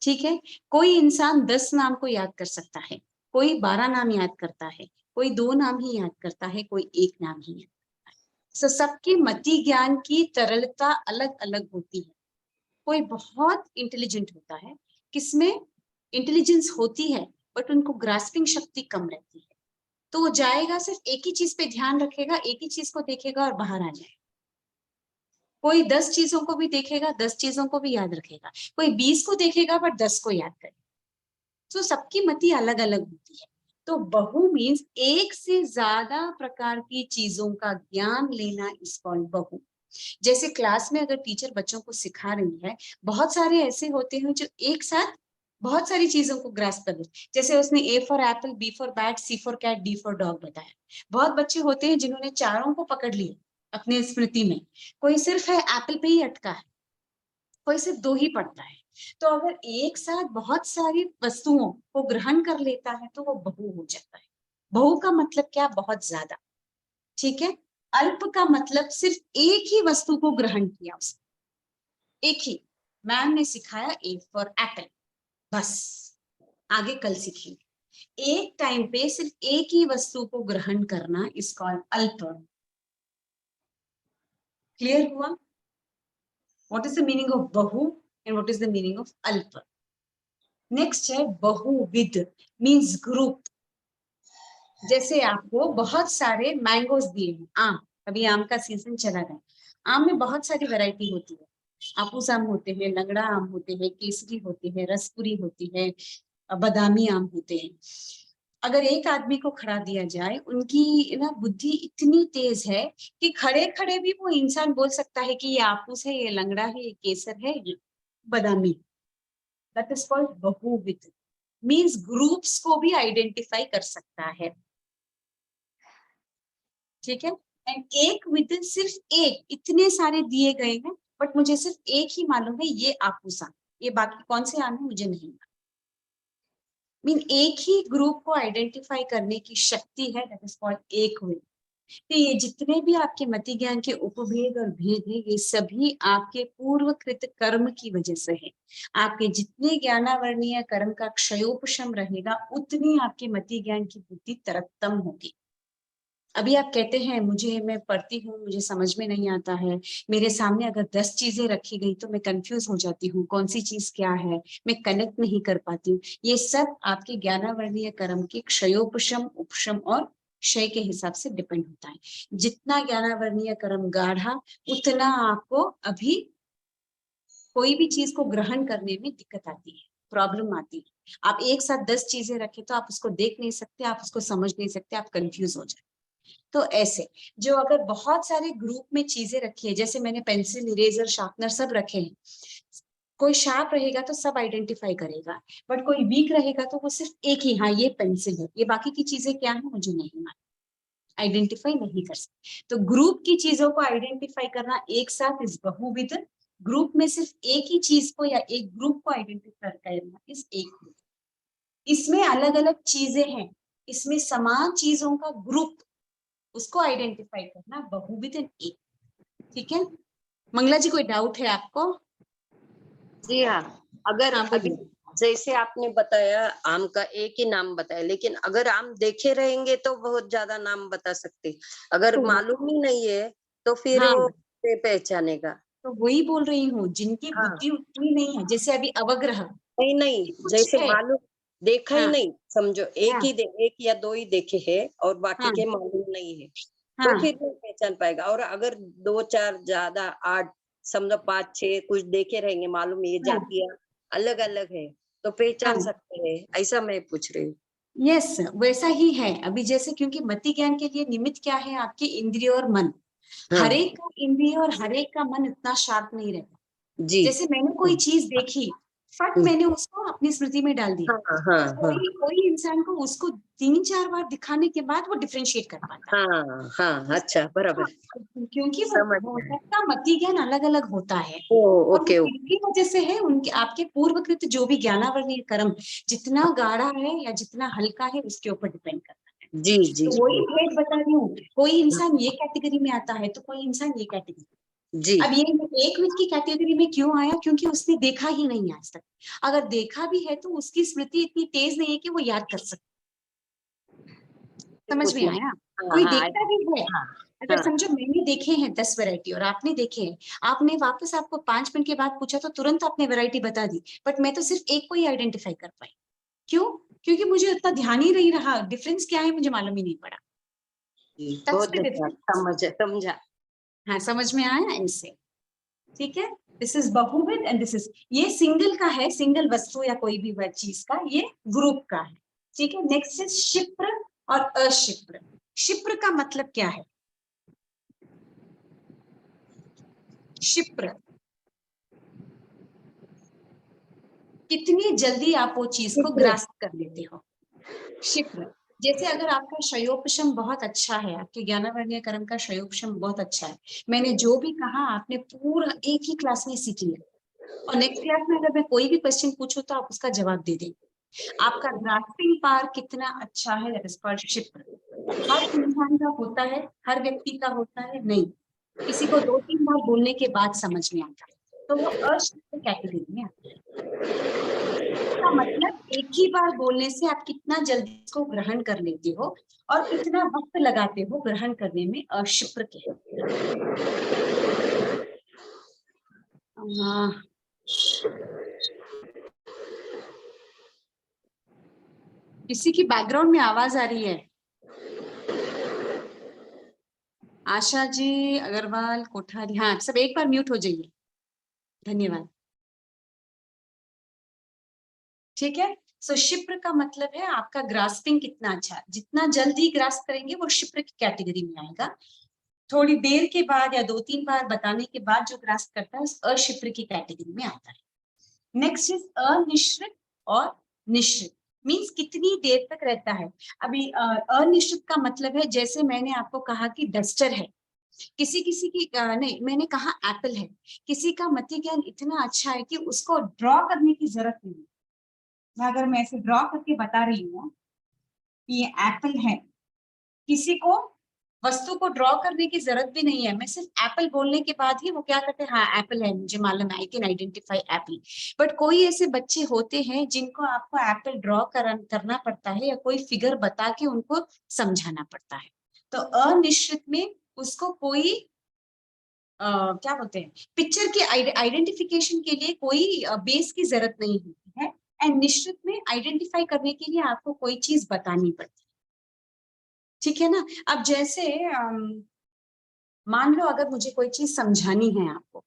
ठीक है। कोई इंसान 10 नाम को याद कर सकता है, कोई 12 नाम याद करता है, कोई 2 नाम ही याद करता है, कोई 1 नाम ही याद करता है। सो सबकी मति ज्ञान की तरलता अलग अलग होती है। कोई बहुत इंटेलिजेंट होता है, किसमें इंटेलिजेंस होती है बट उनको ग्रास्पिंग शक्ति कम रहती है, तो वो जाएगा सिर्फ एक ही चीज पे ध्यान रखेगा, एक ही चीज को देखेगा और बाहर आ जाएगा। कोई 10 चीजों को भी देखेगा, 10 चीजों को भी याद रखेगा, कोई 20 को देखेगा बट 10 को याद करेगा। तो सबकी मति अलग अलग होती है। तो बहु मीन्स एक से ज्यादा प्रकार की चीजों का ज्ञान लेना इज कॉल्ड बहु। जैसे क्लास में अगर टीचर बच्चों को सिखा रही है, बहुत सारे ऐसे होते हैं जो एक साथ बहुत सारी चीजों को ग्रास्प कर लेते। जैसे उसने A for apple, B for bat, C for cat, D for dog बताया। बहुत बच्चे होते हैं जिन्होंने चारों को पकड़ लिए अपने स्मृति में, कोई सिर्फ है एप्पल पे ही अटका है, कोई सिर्फ 2 ही पढ़ता है। तो अगर एक साथ बहुत सारी वस्तुओं को ग्रहण कर लेता है तो वो बहु हो जाता है। बहु का मतलब क्या? बहुत ज्यादा, ठीक है। अल्प का मतलब सिर्फ एक ही वस्तु को ग्रहण किया उसने, एक ही। मैम ने सिखाया ए फॉर एप्पल, बस आगे कल सीखेंगे। एक टाइम पे सिर्फ एक ही वस्तु को ग्रहण करना इस कॉल्ड अल्प। क्लियर हुआ? What is the meaning of बहु and what is the meaning of अल्प? नेक्स्ट है बहुविध, मीन्स ग्रुप। जैसे आपको बहुत सारे मैंगोज दिए हैं, आम, अभी आम का सीजन चला गया, आम में बहुत सारी वैरायटी होती है। आपूस आम होते हैं, लंगड़ा आम होते हैं, केसरी होते हैं, रसपुरी होती है, बादामी आम होते हैं। अगर एक आदमी को खड़ा दिया जाए, उनकी ना बुद्धि इतनी तेज है कि खड़े खड़े भी वो इंसान बोल सकता है कि ये आपूस है, ये लंगड़ा है, ये केसर है, ये बादामी। दैट इज कॉल्ड बहुविध, मीन्स ग्रुप्स को भी आइडेंटिफाई कर सकता है, ठीक है। एंड एक विद, सिर्फ एक, इतने सारे दिए गए हैं बट मुझे सिर्फ एक ही मालूम है, ये आपूस आम, ये बाकी कौन से आम है मुझे नहीं मालूम। मीन एक ही ग्रुप को आइडेंटिफाई करने की शक्ति है, दैट इज कॉल्ड एक विद। तो ये जितने भी आपके मति ज्ञान के उपभेद और भेद है, ये सभी आपके पूर्वकृत कर्म की वजह से है। आपके जितने ज्ञानावर्णीय कर्म का क्षयोपशम रहेगा, उतनी आपके मति ज्ञान की बुद्धि तरक्तम होगी। अभी आप कहते हैं मुझे, मैं पढ़ती हूँ, मुझे समझ में नहीं आता है, मेरे सामने अगर 10 चीजें रखी गई तो मैं कंफ्यूज हो जाती हूँ, कौन सी चीज क्या है, मैं कनेक्ट नहीं कर पाती हूँ। ये सब आपके ज्ञानावर्णीय कर्म के क्षयोपशम, उपशम और क्षय के हिसाब से डिपेंड होता है। जितना ज्ञानावर्णीय कर्म गाढ़ा, उतना आपको अभी कोई भी चीज को ग्रहण करने में दिक्कत आती है, प्रॉब्लम आती है। आप एक साथ 10 चीजें रखें तो आप उसको देख नहीं सकते, आप उसको समझ नहीं सकते, आप कंफ्यूज हो जाए। तो ऐसे जो अगर बहुत सारे ग्रुप में चीजें रखी है, जैसे मैंने पेंसिल, इरेजर, शार्पनर सब रखे हैं, कोई शार्प रहेगा तो सब आइडेंटिफाई करेगा, बट कोई वीक रहेगा तो वो सिर्फ एक ही, हाँ ये पेंसिल है, ये बाकी की चीजें क्या है मुझे नहीं मालूम, आइडेंटिफाई नहीं कर सकते। तो ग्रुप की चीजों को आइडेंटिफाई करना एक साथ इस बहुविध, ग्रुप में सिर्फ एक ही चीज को या एक ग्रुप को आइडेंटिफाई करना इस एक ग्रुप। इसमें अलग अलग चीजें हैं, इसमें समान चीजों का ग्रुप, उसको आइडेंटिफाई करना बहुविध एक। ठीक है मंगला जी, कोई डाउट है आपको? जी हाँ, अगर हाँ, अभी बोलिए। जैसे आपने बताया आम का एक ही नाम बताया, लेकिन अगर आम देखे रहेंगे तो बहुत ज्यादा नाम बता सकते, अगर तो मालूम ही नहीं है तो फिर हाँ, वो कैसे पहचानेगा? तो वही बोल रही हूँ, जिनकी हाँ, बुद्धि उतनी नहीं है, जैसे अभी अवग्रह नहीं नहीं, कुछ जैसे है। मालूम देखा ही हाँ नहीं, समझो हाँ एक या दो ही देखे हैं और बाकी हाँ के मालूम नहीं है, तो हाँ फिर वो पहचान पाएगा। और अगर दो चार ज्यादा आठ, समझो पांच छह कुछ देखे रहेंगे, मालूम ये हाँ जातियां अलग अलग है, तो पहचान हाँ, सकते हैं, ऐसा मैं पूछ रही हूँ। यस वैसा ही है। अभी जैसे क्योंकि मति ज्ञान के लिए निमित्त क्या है, आपकी इंद्रिय और मन। हाँ, हर एक का इंद्रिय और हर एक का मन इतना शार्प नहीं रहता। जी। जैसे मैंने कोई चीज देखी, फट हम्म, मैंने उसको अपनी स्मृति में डाल दिया, हाँ हाँ हाँ कोई कोई इंसान को उसको 3-4 बार दिखाने के बाद वो डिफरेंशिएट कर पाता है। हाँ हाँ, अच्छा बराबर, हाँ, क्योंकि समझ वो गए। सबका मति ज्ञान अलग अलग होता है, ओ, और वो ओके ओके, किसकी वजह से है, उनके आपके पूर्वकृत जो भी ज्ञानावरणीय कर्म जितना गाढ़ा है या जितना हल्का है उसके ऊपर डिपेंड करता है। जी जी तो वही भेद बता रही हूँ, कोई इंसान ये कैटेगरी में आता है तो कोई इंसान ये कैटेगरी। जी। अब ये एक वित्त की कैटेगरी में क्यों आया, क्योंकि उसने देखा ही नहीं आज तक। अगर देखा भी है तो उसकी स्मृति इतनी तेज नहीं है कि वो याद कर सके। समझ कुछ में नहीं, आया? हाँ कोई हाँ देखता भी है, हाँ अगर हाँ, समझो मैंने देखे हैं 10 वैरायटी और आपने देखे हैं, आपने वापस आपको 5 मिनट के बाद पूछा तो तुरंत आपने वैरायटी बता दी, बट मैं तो सिर्फ एक को ही आइडेंटिफाई कर पाई। क्यों? क्योंकि मुझे उतना ध्यान ही नहीं रहा, डिफरेंस क्या है मुझे मालूम ही नहीं पड़ा। जी, That's बहुत the धन्यवाद, difference। समझा समझा। हाँ समझ में आया ऐसे? ठीक है, दिस इज बहुविध एंड दिस इज, ये सिंगल का है, सिंगल वस्तु या कोई भी चीज का, ये ग्रुप का है। ठीक है, नेक्स्ट इज क्षिप्र और अक्षिप्र। क्षिप्र का मतलब क्या है? क्षिप्र, कितनी जल्दी आप वो चीज को ग्रास्प कर लेते हो। क्षिप्र, जैसे अगर आपका शयोपशम बहुत अच्छा है, आपके ज्ञानावरणीय कर्म का शयोपशम बहुत अच्छा है, मैंने जो भी कहा आपने पूरा एक ही क्लास में सीख लिया, और नेक्स्ट क्लास में अगर मैं कोई भी क्वेश्चन पूछूं तो आप उसका जवाब दे देंगे। आपका ग्रास्पिंग पावर कितना अच्छा है, दैट इज कॉल्ड क्षिप्र। हर इंसान का होता है, हर व्यक्ति का होता है नहीं, किसी को 2-3 बार बोलने के बाद समझ में आता है, तो वो अक्षिप्र कैटेगरी में आता है। इसका मतलब एक ही बार बोलने से आप कितना जल्दी इसको ग्रहण कर लेते हो और कितना वक्त लगाते हो ग्रहण करने में, अक्षिप्र के। किसी की बैकग्राउंड में आवाज आ रही है? आशा जी, अग्रवाल, कोठारी, हाँ सब एक बार म्यूट हो जाइए, धन्यवाद। ठीक है, सो क्षिप्र का मतलब है आपका ग्रास्पिंग कितना अच्छा है, जितना जल्दी ग्रास्प करेंगे वो क्षिप्र की कैटेगरी में आएगा। थोड़ी देर के बाद या 2-3 बार बताने के बाद जो ग्रास्प करता है उस अक्षिप्र की कैटेगरी में आता है। नेक्स्ट इज अनिश्रित और निश्रित, मीन्स कितनी देर तक रहता है। अभी अनिश्चित का मतलब है, जैसे मैंने आपको कहा कि डस्टर है, किसी किसी की नहीं, मैंने कहा एप्पल है, किसी का मति ज्ञान इतना अच्छा है कि उसको ड्रॉ करने की जरूरत नहीं है। अगर मैं ऐसे ड्रॉ करके बता रही हूँ ये एप्पल है, किसी को वस्तु को ड्रॉ करने की जरूरत भी नहीं है, मैं सिर्फ एप्पल बोलने के बाद ही वो क्या करते हैं, हाँ एप्पल है, मुझे मालूम है, I can identify Apple. But कोई ऐसे बच्चे होते हैं जिनको आपको एप्पल ड्रॉ करना पड़ता है या कोई फिगर बता के उनको समझाना पड़ता है। तो अनिश्चित में उसको कोई क्या बोलते हैं, पिक्चर की आइडेंटिफिकेशन के लिए कोई बेस की जरूरत नहीं होती है, एंड निश्चित में आइडेंटिफाई करने के लिए आपको कोई चीज बतानी पड़ती है। ठीक है ना? अब जैसे मान लो अगर मुझे कोई चीज समझानी है आपको,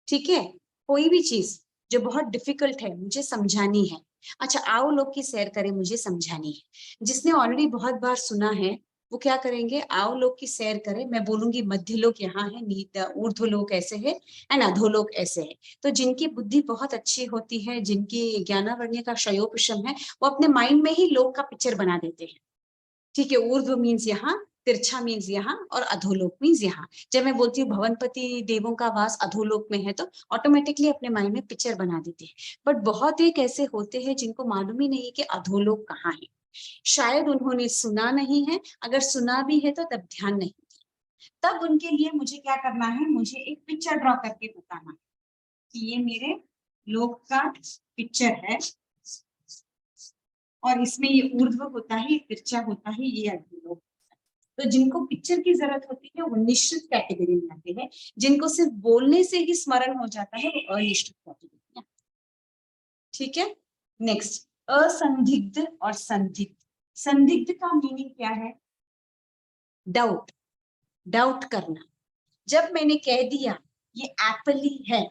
ठीक है, कोई भी चीज जो बहुत डिफिकल्ट है मुझे समझानी है, अच्छा आओ लोग की सैर करें, मुझे समझानी है। जिसने ऑलरेडी बहुत बार सुना है वो क्या करेंगे, अवलोक की सैर करें। मैं बोलूंगी मध्यलोक यहाँ है, ऊर्ध्वलोक ऐसे है एंड अधोलोक ऐसे है। तो जिनकी बुद्धि बहुत अच्छी होती है, जिनकी ज्ञानावर्ण का क्षयोपशम है, वो अपने माइंड में ही लोक का पिक्चर बना देते हैं। ठीक है, ऊर्ध्व मीन्स यहाँ, तिरछा मीन्स यहाँ, और अधोलोक मीन्स यहाँ। जब मैं बोलती हूँ भवनपति देवों का वास अधोलोक में है, तो ऑटोमेटिकली अपने माइंड में पिक्चर बना देते हैं। बट बहुत एक ऐसे होते हैं जिनको मालूम ही नहीं कि अधोलोक कहाँ है। शायद उन्होंने सुना नहीं है, अगर सुना भी है तो तब ध्यान नहीं दिया। तब उनके लिए मुझे क्या करना है, मुझे एक पिक्चर ड्रॉ करके बताना है कि ये मेरे लोक का पिक्चर है, और इसमें ये ऊर्ध्व होता है, तिरछा होता है, ये अधोलोक। तो जिनको पिक्चर की जरूरत होती है वो निश्चित कैटेगरी में आते हैं, जिनको सिर्फ बोलने से ही स्मरण हो जाता है वो अनिश्चित कैटेगरी में। ठीक है, नेक्स्ट असंदिग्ध और संदिग्ध। संदिग्ध का मीनिंग क्या है, डाउट, डाउट करना। जब मैंने कह दिया ये एप्पल ही है,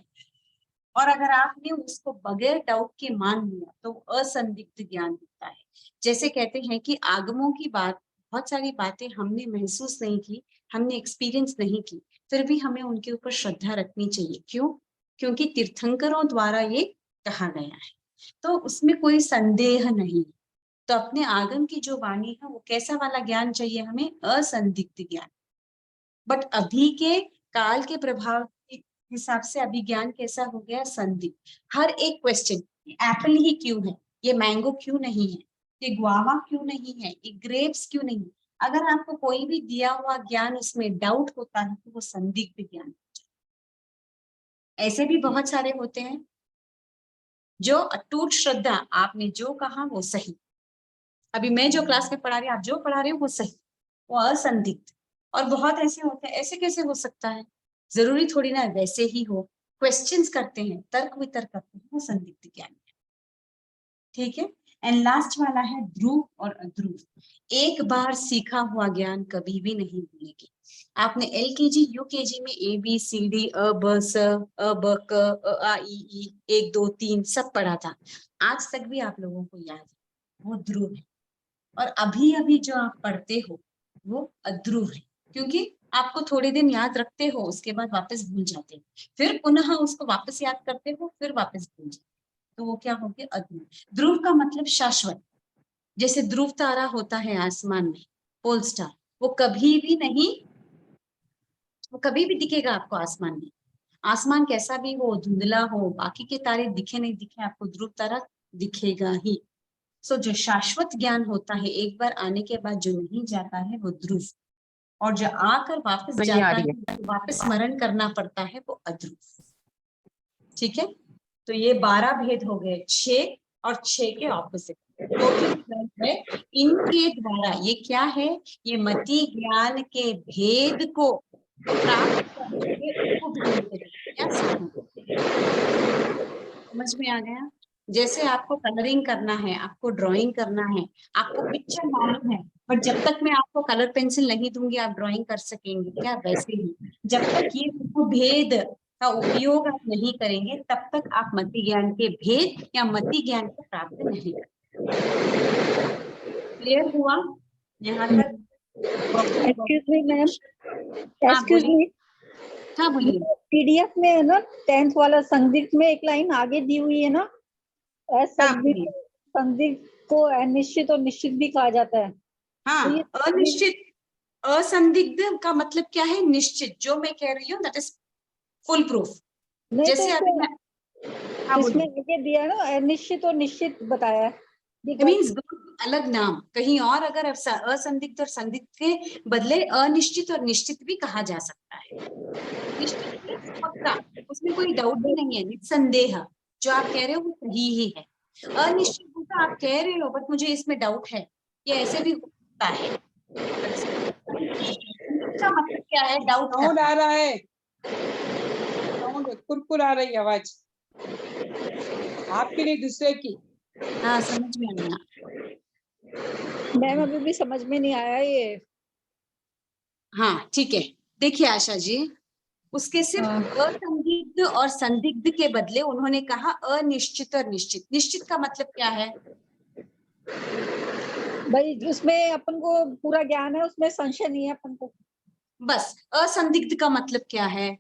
और अगर आपने उसको बगैर डाउट के मान लिया, तो असंदिग्ध ज्ञान होता है। जैसे कहते हैं कि आगमों की बात, बहुत सारी बातें हमने महसूस नहीं की, हमने एक्सपीरियंस नहीं की, फिर भी हमें उनके ऊपर श्रद्धा रखनी चाहिए। क्यों? क्योंकि तीर्थंकरों द्वारा ये कहा गया है, तो उसमें कोई संदेह नहीं। तो अपने आगम की जो वाणी है वो कैसा वाला ज्ञान चाहिए हमें, असंदिग्ध ज्ञान। बट अभी के काल के प्रभाव के हिसाब से अभी ज्ञान कैसा हो गया, संदिग्ध। हर एक क्वेश्चन, एप्पल ही क्यों है, ये मैंगो क्यों नहीं है, ये गुआवा क्यों नहीं है, ये ग्रेप्स क्यों नहीं। अगर आपको कोई भी दिया हुआ ज्ञान उसमें डाउट होता है तो वो संदिग्ध ज्ञान। ऐसे भी बहुत सारे होते हैं जो अटूट श्रद्धा, आपने जो कहा वो सही, अभी मैं जो क्लास में पढ़ा रही हूँ, आप जो पढ़ा रहे हो वो सही, वो असंदिग्ध। और बहुत ऐसे होते हैं, ऐसे कैसे हो सकता है, जरूरी थोड़ी ना वैसे ही हो, क्वेश्चंस करते हैं, तर्क वितर्क करते हैं, वो संदिग्ध ज्ञान है। ठीक है, एंड लास्ट वाला है ध्रुव और अध्रुव। एक बार सीखा हुआ ज्ञान कभी भी नहीं भूलेगी। आपने LKG UKG में ABCD अ ब स अ ब क अ आ इ ई 1 2 3 सब पढ़ा था, आज तक भी आप लोगों को याद है, वो ध्रुव है। और अभी अभी जो आप पढ़ते हो वो अध्रुव है, क्योंकि आपको थोड़े दिन याद रखते हो, उसके बाद वापस भूल जाते हो, फिर पुनः उसको वापस याद करते हो, फिर वापस भूल जाते हो, तो वो क्या हो गया, अध्रुव। ध्रुव का मतलब शाश्वत। जैसे ध्रुव तारा होता है आसमान में, पोल स्टार, वो कभी भी नहीं, वो कभी भी दिखेगा आपको आसमान में। आसमान कैसा भी हो, धुंधला हो, बाकी के तारे दिखे नहीं दिखे, आपको ध्रुव तारा दिखेगा ही। सो जो शाश्वत ज्ञान होता है, एक बार आने के बाद जो नहीं जाता है वो ध्रुव, और जो आकर वापस जाता है, वापस स्मरण करना पड़ता है, वो अध्रुव। ठीक है, तो ये 12 भेद हो गए, 6 और 6 के ऑपोजिट टोटल है। इनके द्वारा ये क्या है, ये मति ज्ञान के भेद को प्राप्त करने के उपभेद क्या समझ में आ गया। जैसे आपको कलरिंग करना है, आपको ड्राइंग करना है, आपको पिक्चर मालूम है, बट जब तक मैं आपको कलर पेंसिल नहीं दूंगी आप ड्राइंग कर सकेंगे क्या, वैसे ही जब तक ये भेद का उपयोग आप नहीं करेंगे तब तक आप मति ज्ञान के भेद या मति ज्ञान को प्राप्त नहीं करेंगे। क्लियर हुआ यहाँ तक? एक्सक्यूज मी मैम, हाँ एक्सक्यूज बोलिए, मी, हाँ बोलिए। PDF में है ना 10th वाला संदिग्ध में एक लाइन आगे दी हुई है ना, हाँ संदिग्ध, बोलिए। संदिग्ध को अनिश्चित और निश्चित भी कहा जाता है। हाँ, तो ये अनिश्चित, असंदिग्ध का मतलब क्या है, निश्चित। जो मैं कह रही हूँ दैट इज फुल प्रूफ। नहीं, तो जैसे अभी मैं, हाँ इसमें बोलिए, आगे दिया है ना अनिश्चित और निश्चित बताया है। मीन्स अलग नाम, कहीं और अगर असंदिग्ध और संदिग्ध के बदले अनिश्चित और निश्चित भी कहा जा सकता है। निश्चित means पक्का, उसमें कोई डाउट भी नहीं है, निस्संदेह जो आप कह रहे हो वो सही ही है। अनिश्चित होता आप कह रहे हो बट मुझे इसमें डाउट है, ये ऐसे भी हो सकता है। का मतलब क्या है, डाउट साउंड करना। आ रहा है, साउंड कुरकुर आ रही आवाज, आपकी नहीं दूसरे की। हाँ समझ में आया। मैम अभी भी समझ में नहीं आया ये। हाँ ठीक है, देखिए आशा जी, उसके सिर्फ असंदिग्ध और संदिग्ध के बदले उन्होंने कहा अनिश्चित और निश्चित। निश्चित का मतलब क्या है, भाई उसमें अपन को पूरा ज्ञान है, उसमें संशय नहीं है अपन को। बस असंदिग्ध का मतलब क्या है?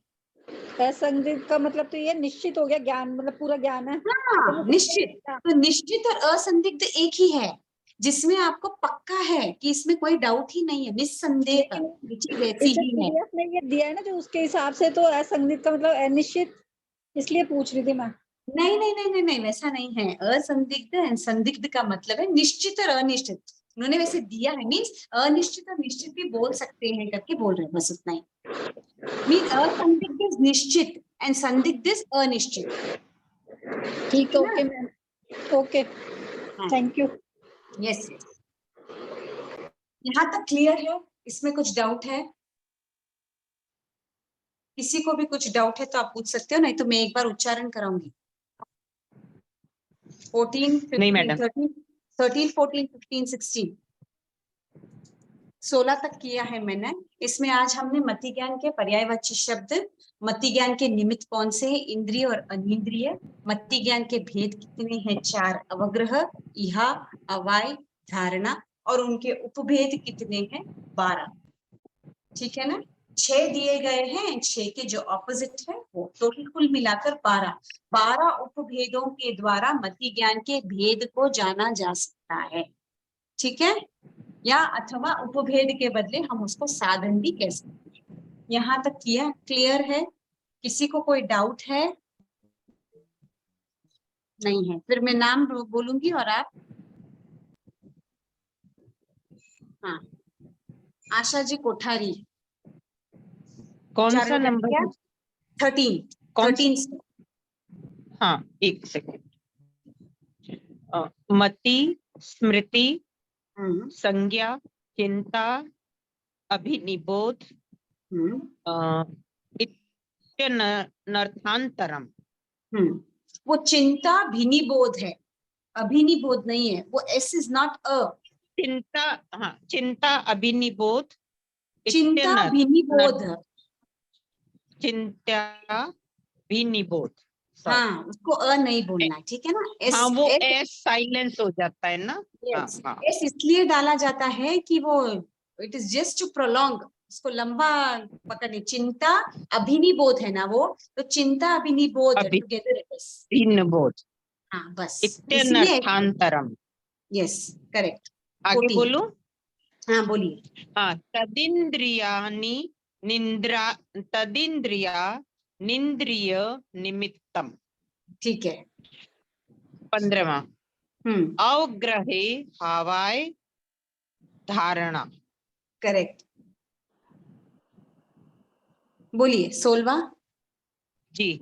असंदिग्ध का मतलब तो ये निश्चित हो गया, ज्ञान मतलब पूरा ज्ञान है। हाँ, निश्चित। तो निश्चित और असंदिग्ध एक ही है, जिसमें आपको पक्का है कि इसमें कोई डाउट ही नहीं है, निस्संदेह ये चीज ऐसी इसे ही है। PDF में ये दिया है ना जो, उसके हिसाब से तो असंदिग्ध का मतलब अनिश्चित, इसलिए पूछ रही थी मैं। नहीं नहीं नहीं नहीं नहीं, वैसा नहीं है। असंदिग्ध एंड संदिग्ध का मतलब है निश्चित और अनिश्चित। उन्होंने वैसे दिया है, मीन्स अनिश्चित और निश्चित भी बोल सकते हैं करके बोल रहे हैं, बस उतना ही। मीन असंदिग्ध इज निश्चित एंड संदिग्ध इज अनिश्चित। ठीक है, okay ma'am, okay, thank you. Yes yes, यहाँ तक क्लियर है? इसमें कुछ डाउट है? किसी को भी कुछ डाउट है तो आप पूछ सकते हो, नहीं तो मैं एक बार उच्चारण कराऊंगी। 14, 15, 13, 14, 15, 16, 16 तक किया है मैंने। इसमें आज हमने मति ज्ञान के पर्यायवाची शब्द, मति ज्ञान के निमित्त कौन से हैं, इंद्रिय और अनिंद्रिय, मति ज्ञान के भेद कितने हैं, 4 अवग्रह, इहा, अवाय, धारणा, और उनके उपभेद कितने हैं, 12। ठीक है ना? 6 दिए गए हैं, 6 के जो ऑपोजिट है वो, टोटल कुल मिलाकर 12 उपभेदों के द्वारा मति ज्ञान के भेद को जाना जा सकता है। ठीक है? या अथवा उपभेद के बदले हम उसको साधन भी कह सकते हैं। यहाँ तक किया क्लियर है? किसी को कोई डाउट है? नहीं है, फिर मैं नाम बोलूंगी और आप। हाँ, आशा जी कोठारी। कौन सा नंबर? 13, कौन 13 से। हाँ, एक सेकंड। मति, स्मृति, संज्ञा, चिंता, अभिनिबोध, इत्यनर्थांतरम। वो चिंता भिनिबोध है, अभिनिबोध नहीं है। वो एस इज नॉट अ। चिंता, हाँ, चिंता अभिनिबोध, चिंता भिनिबोध। चिंता भिनिबोध। हाँ, उसको अ नहीं बोलना है, ठीक है ना? एस, हाँ, वो एस साइलेंस हो जाता है ना। यस, हाँ, एस इसलिए डाला जाता है कि वो it is just to prolong, उसको लंबा पकड़ने। चिंता अभिनिबोध है ना वो, तो चिंता अभिनिबोध टुगेदर इट इज अभिनिबोध। हाँ, बस इसलिए। इत्यनर्थांतरम। Yes, correct. आगे बोलो। हाँ, बोलिए। हाँ, तदिंद्रियानि निंद्रा, तदिंद्रिया निंद्रिय निमित्तम। ठीक है। 15वां, अवग्रहे भावाय धारणा। करेक्ट। बोलिए 16वां। जी,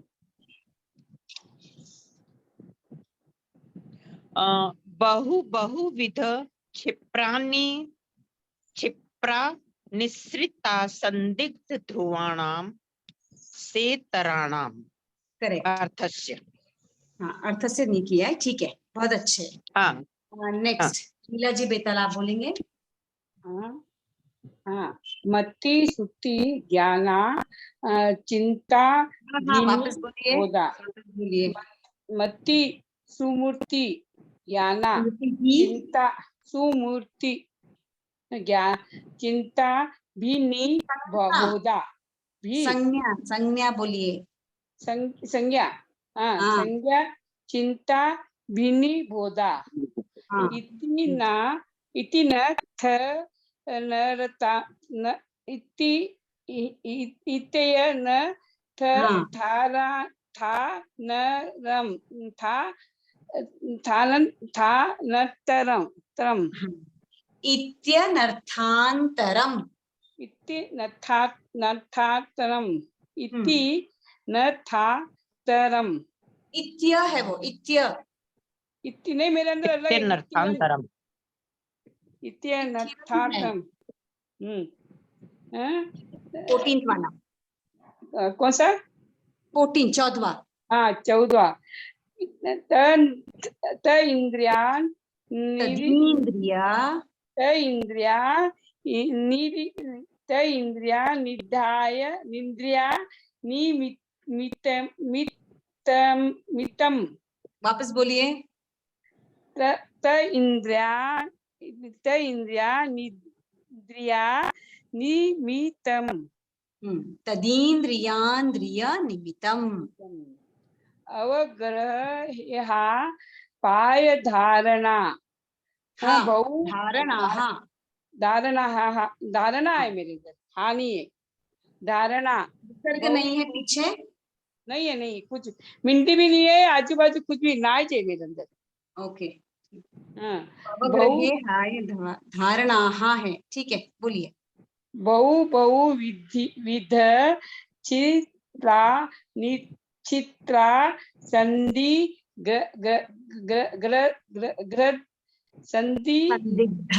बहुविध क्षिप्राणि, क्षिप्रा निःसृता संदिग्ध ध्रुवाणाम सेतराणाम। करेक्ट। अर्थस्य। हाँ, अर्थ से नहीं किया है, ठीक है, बहुत अच्छे। हाँ, नेक्स्ट लीला जी बेताल, आप बोलेंगे। हाँ हाँ, मति, सुति, ज्ञाना, चिंता, हाँ, वापस बोलिए, बोधा। बोलिए। मति, सुमूर्ति, ज्ञाना, चिंता, सुमूर्ति, ज्ञान, चिंता, भिन्नी, बोधा, भी संज्ञा, संज्ञा बोलिए। संज्ञा, हाँ, हाँ। संज्ञा, चिंता, भिन्नी, बोधा। हाँ। इति न थ नरता न इति इतय न थ हाँ। थारा था न रम था थालन था नतरम तरम इत्यनर्थांतरम। इति नथातरम इति न था तरम। इत्य है वो, इत्य। इति नहीं, मेरे अंदर अलग है। इत्यनर्थांतरम। इत्यनर्थातरम। 14th वाला। कौन सा? 14, 14वां। हाँ, 14वां। त इंद्रियान तदीन्द्रिया त इंद्रिया त इंद्रिया निधाय निंद्रिया मितम। वापस बोलिए। त इंद्रिया इंद्रिया निद्रिया निमित्तम। तदीन्द्रियान्द्रिय निमित्तम। अवग्रह पाय धारणा। हाँ, बहु धारणा। हाँ, धारणा। धारणा है मेरे इधर, हानि है धारणा। विसर्ग नहीं है पीछे। नहीं है, नहीं कुछ मिनटी भी नहीं है, आजू बाजू कुछ भी ना चाहिए मेरे अंदर। ओके। हाँ, अवग्रहे हाय धारणा। हाँ है, ठीक है, बोलिए। बहु विध चित्रा निचित्रा संधि ग्र संधि संदिग्ध।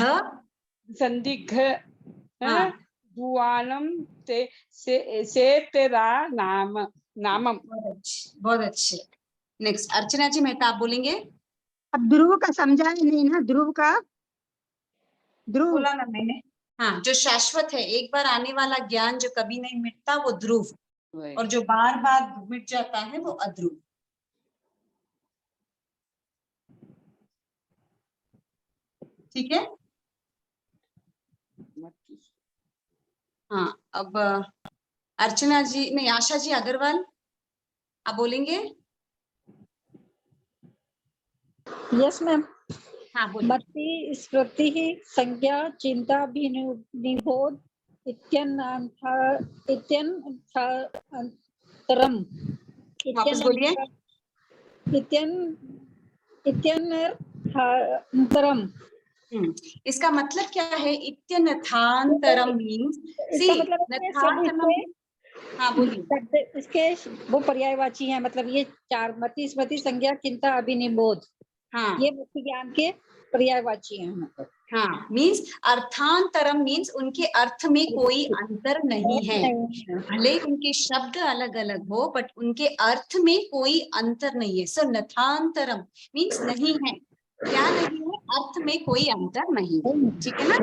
संदिग्ध हाँ, दुआनम से तेरा नामम। बहुत अच्छे। नेक्स्ट अर्चना जी मेहता, आप बोलेंगे। अब ध्रुव का समझा ही नहीं ना, ध्रुव का, ध्रुव बोला ना मैंने। हाँ, जो शाश्वत है, एक बार आने वाला ज्ञान जो कभी नहीं मिटता वो ध्रुव, और जो बार बार मिट जाता है वो अध्रुव। ठीक है। हाँ, अब अर्चना जी नहीं, आशा जी अग्रवाल, आप बोलेंगे। Yes ma'am. हाँ, बोलिए। मति स्मृति संज्ञा चिंता निबोध इत्यन्तरम। वापस बोलिए। इत्यन्तरम। इसका मतलब क्या है? इत्यनथांतरम मीन्स, इसका मतलब है ये सब इसके, हाँ बोलिए। इसके वो पर्यायवाची हैं, मतलब ये चार, मति स्मृति संज्ञा चिंता अभिनिबोध, हाँ, ये मुक्ति ज्ञान के पर्यायवाची हैं। मतलब हाँ, मीन्स अर्थांतरम मीन्स उनके अर्थ में कोई अंतर नहीं है। भले उनके शब्द अलग अलग हो, बट उनके अर्थ में कोई अंतर नहीं है। सो नथांतरम मीन्स नहीं है। क्या नहीं है? अर्थ में कोई अंतर नहीं है। ठीक है ना?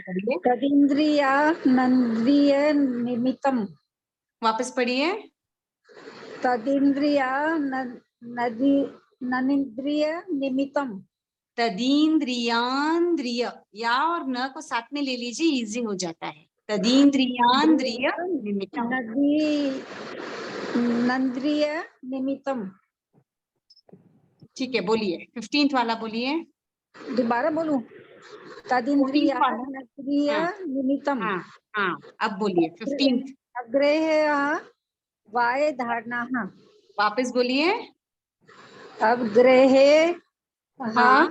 पढ़िए, तदिन्द्रिया नंद्रिय निमित्तम। वापस पढ़िए। तदिन्द्रिया ननिन्द्रिय निमित्तम। तदीन्द्रियांद्रिय, या और न को साथ में ले लीजिए, इजी हो जाता है। तदीन्द्रियांद्रिय निमित्तम। नंद्रिय निमित्तम। ठीक है, बोलिए 15th वाला बोलिए। दोबारा बोलूं? तदिन्द्रिया 14th वाला। नंद्रिय हाँ, निमित्तम। हाँ, हाँ, अब बोलिए 15th। अग्रेह वाय धारणा। वापस बोलिए। अग्रेह हाँ,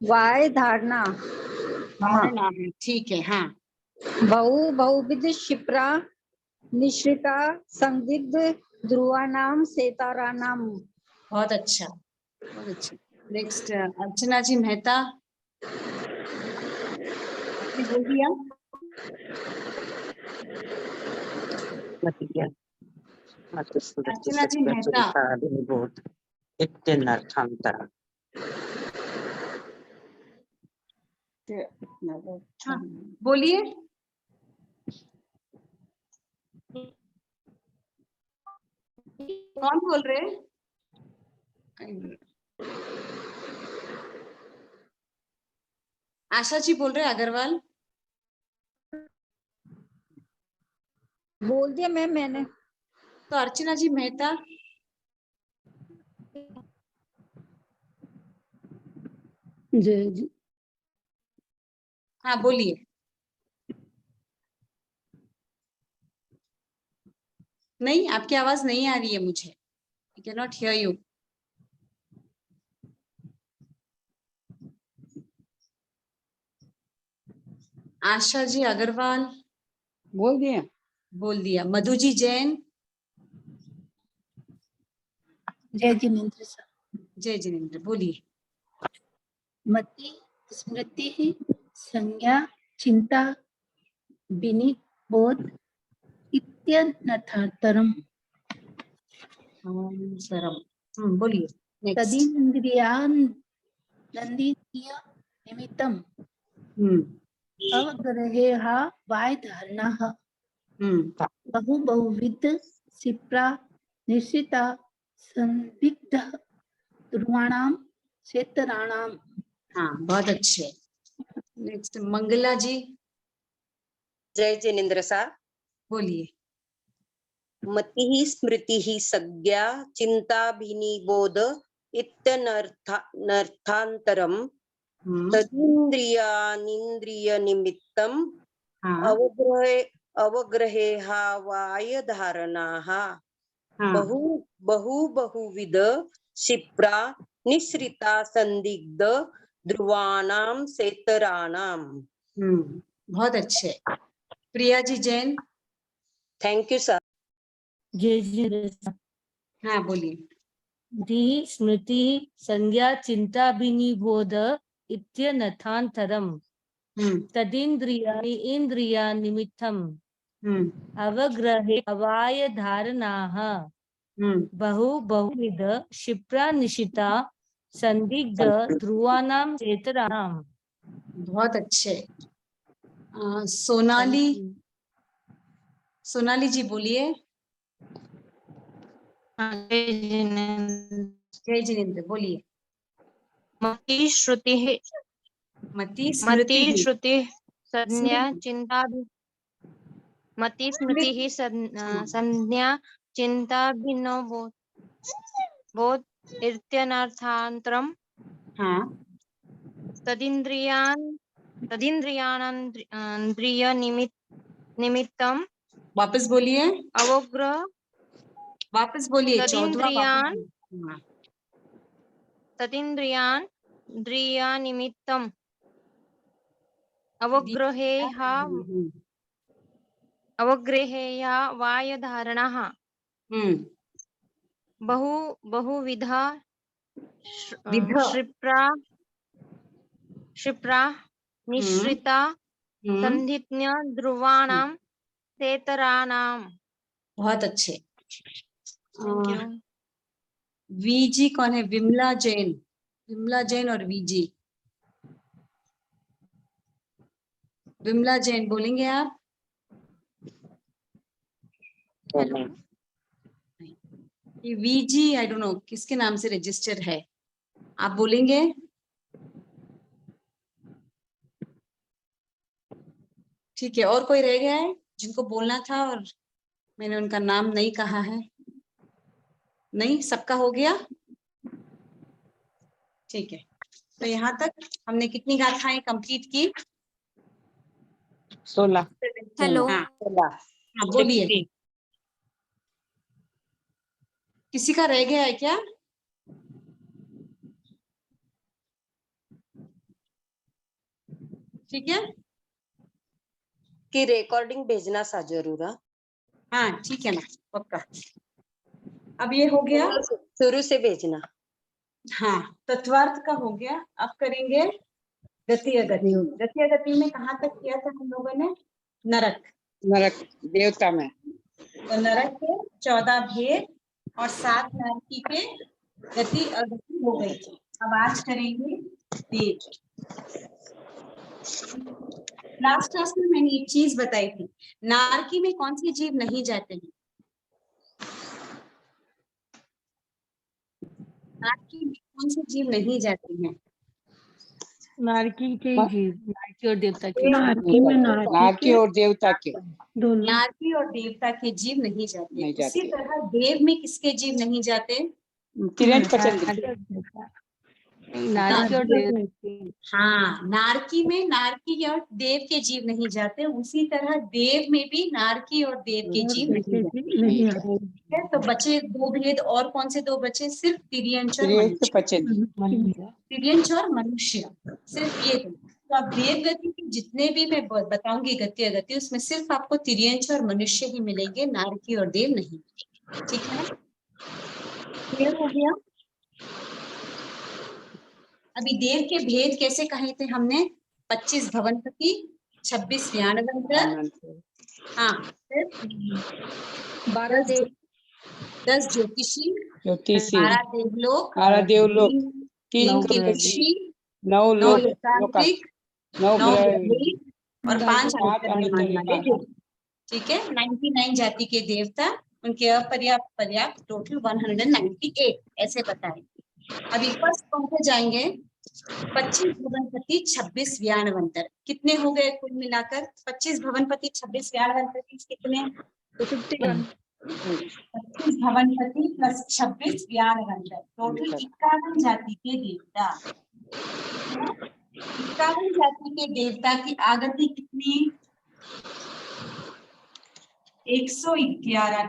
वाय धारणा। धारणा है, ठीक है। हाँ, बहुविध क्षिप्रा निश्रिता संदिग्ध ध्रुवानाम सेतारानाम। बहुत अच्छा, बहुत अच्छा। नेक्स्ट अर्चना जी मेहता, आपने बोल दिया। अर्चना जी मेहता, हाँ, बोलिए। कौन बोल रहे हैं? आशा जी बोल रहे हैं, अग्रवाल। बोल दिया मैम मैंने। तो अर्चना जी मेहता। जी। हाँ, बोलिए। नहीं, आपकी आवाज नहीं आ रही है मुझे। I cannot hear you. Asha ji Agarwal बोल दिया। बोल दिया। मधु जी जैन। जय जिनेन्द्र सर। जय जिनेन्द्र, बोलिए। मति स्मृति संज्ञा चिंता विनिबोध इत्यनथांतरम। सरम। बोलिए नेक्स्ट। तदीन्द्रियानंदिय निमित्तम। अवग्रहेह वाय धारणः। बहुविध क्षिप्रा निश्चिता संदिग्ध ध्रुवाणाम सेतराणाम। हाँ, बहुत अच्छे। नेक्स्ट मंगला जी, जय जिनेन्द्र साहब। बोलिए। मतिः स्मृतिः संज्ञा चिन्ताभिनिबोध इत्यनर्थान्तरं तदिन्द्रियानिन्द्रियनिमित्तं हाँ अवग्रहेहावायधारणाः हाँ बहुविध क्षिप्रा निःसृता संदिग्ध ध्रुवाणां सेतराणाम्। बहुत अच्छे। Priya ji Jain, thank you sir. जय जिनेन्द्र। हाँ बोलिए। धी स्मृति संज्ञा चिंताभिनिबोध इत्यनर्थान्तरं तदिन्द्रियाणि इन्द्रियानिमित्तम् अवग्रहे अवायधारणाः बहुविध क्षिप्रा निशिता संदिग्ध ध्रुवाणां चेतराणाम्। बहुत अच्छे। सोनाली, सोनाली जी बोलिए। जय जिनेन्द्र, बोलिए। मति श्रुतिः मति मति स्मृति श्रुतिः संज्ञा स्मृति चिंता मति स्मृतिः संज्ञा चिंताभिनवो बोध इत्यनर्थान्तरं हाँ निमित्तम वापस बोलिए, अवग्रह वापस बोलिए। चौथवा तदिन्द्रियान वापस बोलिए। हाँ, तदिन्द्रियानिमित्तम अवग्रहेया वायधारणः बहुविधा क्षिप्रा निःसृता संधिज्ञ ध्रुवाणां सेतराणाम्। बहुत अच्छे। Thank you. वीजी कौन है? विमला जैन, विमला जैन और वीजी। विमला जैन बोलेंगे आप? हेलो। ये वीजी आई डोंट नो किसके नाम से रजिस्टर है, आप बोलेंगे? ठीक है, और कोई रह गया है जिनको बोलना था और मैंने उनका नाम नहीं कहा है? नहीं, सबका हो गया? ठीक है, तो यहाँ तक हमने कितनी गाथाएं कंप्लीट की? 16। हेलो, हाँ बोलिए। किसी का रह गया है क्या? ठीक है, की रिकॉर्डिंग भेजना सा जरूर। हाँ ठीक है ना, पक्का। अब ये हो गया, शुरू से भेजना। हाँ तत्वार्थ का हो गया। अब करेंगे गति अगति। गति अगति में कहाँ तक किया था हम लोगों ने? नरक। नरक देवता में। तो नरक के 14 भेद और 7 नारकी के गति अगति हो गई थी। अब आज करेंगे देव। लास्ट क्लास में मैंने एक चीज बताई थी, नारकी में कौन से जीव नहीं जाते हैं? नारकी में कौन से जीव नहीं जाते हैं? नारकी के जीव, नारकी और देवता के। नारकी और देवता के। नारकी और देवता के जीव नहीं जाते। नहीं जाते। उसी तरह देव में किसके जीव नहीं जाते? तिरंज पचंद। नारकी और देवता के। हाँ, नारकी में नारकी और देव के जीव नहीं जाते, उसी तरह देव में भी नारकी और देव के जीव नहीं जाते। ठीक है, तो बचे 2 भेद, और कौन से 2 बचे? सिर्फ तिर्यंच और मनुष्य। तिर्यंच और मनुष्य, सिर्फ ये 2। तो अब देव गति के जितने भी मैं बताऊंगी गति अगति, उसमें सिर्फ आपको तिर्यंच और मनुष्य ही मिलेंगे, नारकी और देव नहीं। ठीक है, क्लियर हो गया? अभी देव के भेद कैसे कहे थे हमने? 25 भवनपति, 26 ज्ञानवंत, हाँ, 12 देव, 10 ज्योतिषी, 12 देवलोक, 3 ऋषि, 9 लोकांतरिक, 9 और 5 अंतर्विभाग। ठीक है, 99 जाति के देवता, उनके अपर्याप्त पर्याप्त टोटल 198 ऐसे बताए। अभी फर्स्ट कौन से जाएंगे? 25 भवनपति 26 व्याणवंतर कितने हो गए कुल मिलाकर? 25 भवनपति 26 व्याणवंतर कितने? 51। 25 भवनपति प्लस 26 व्याणवंतर टोटल 51 जाति के देवता। 51 जाति के देवता की आगति कितनी? 111।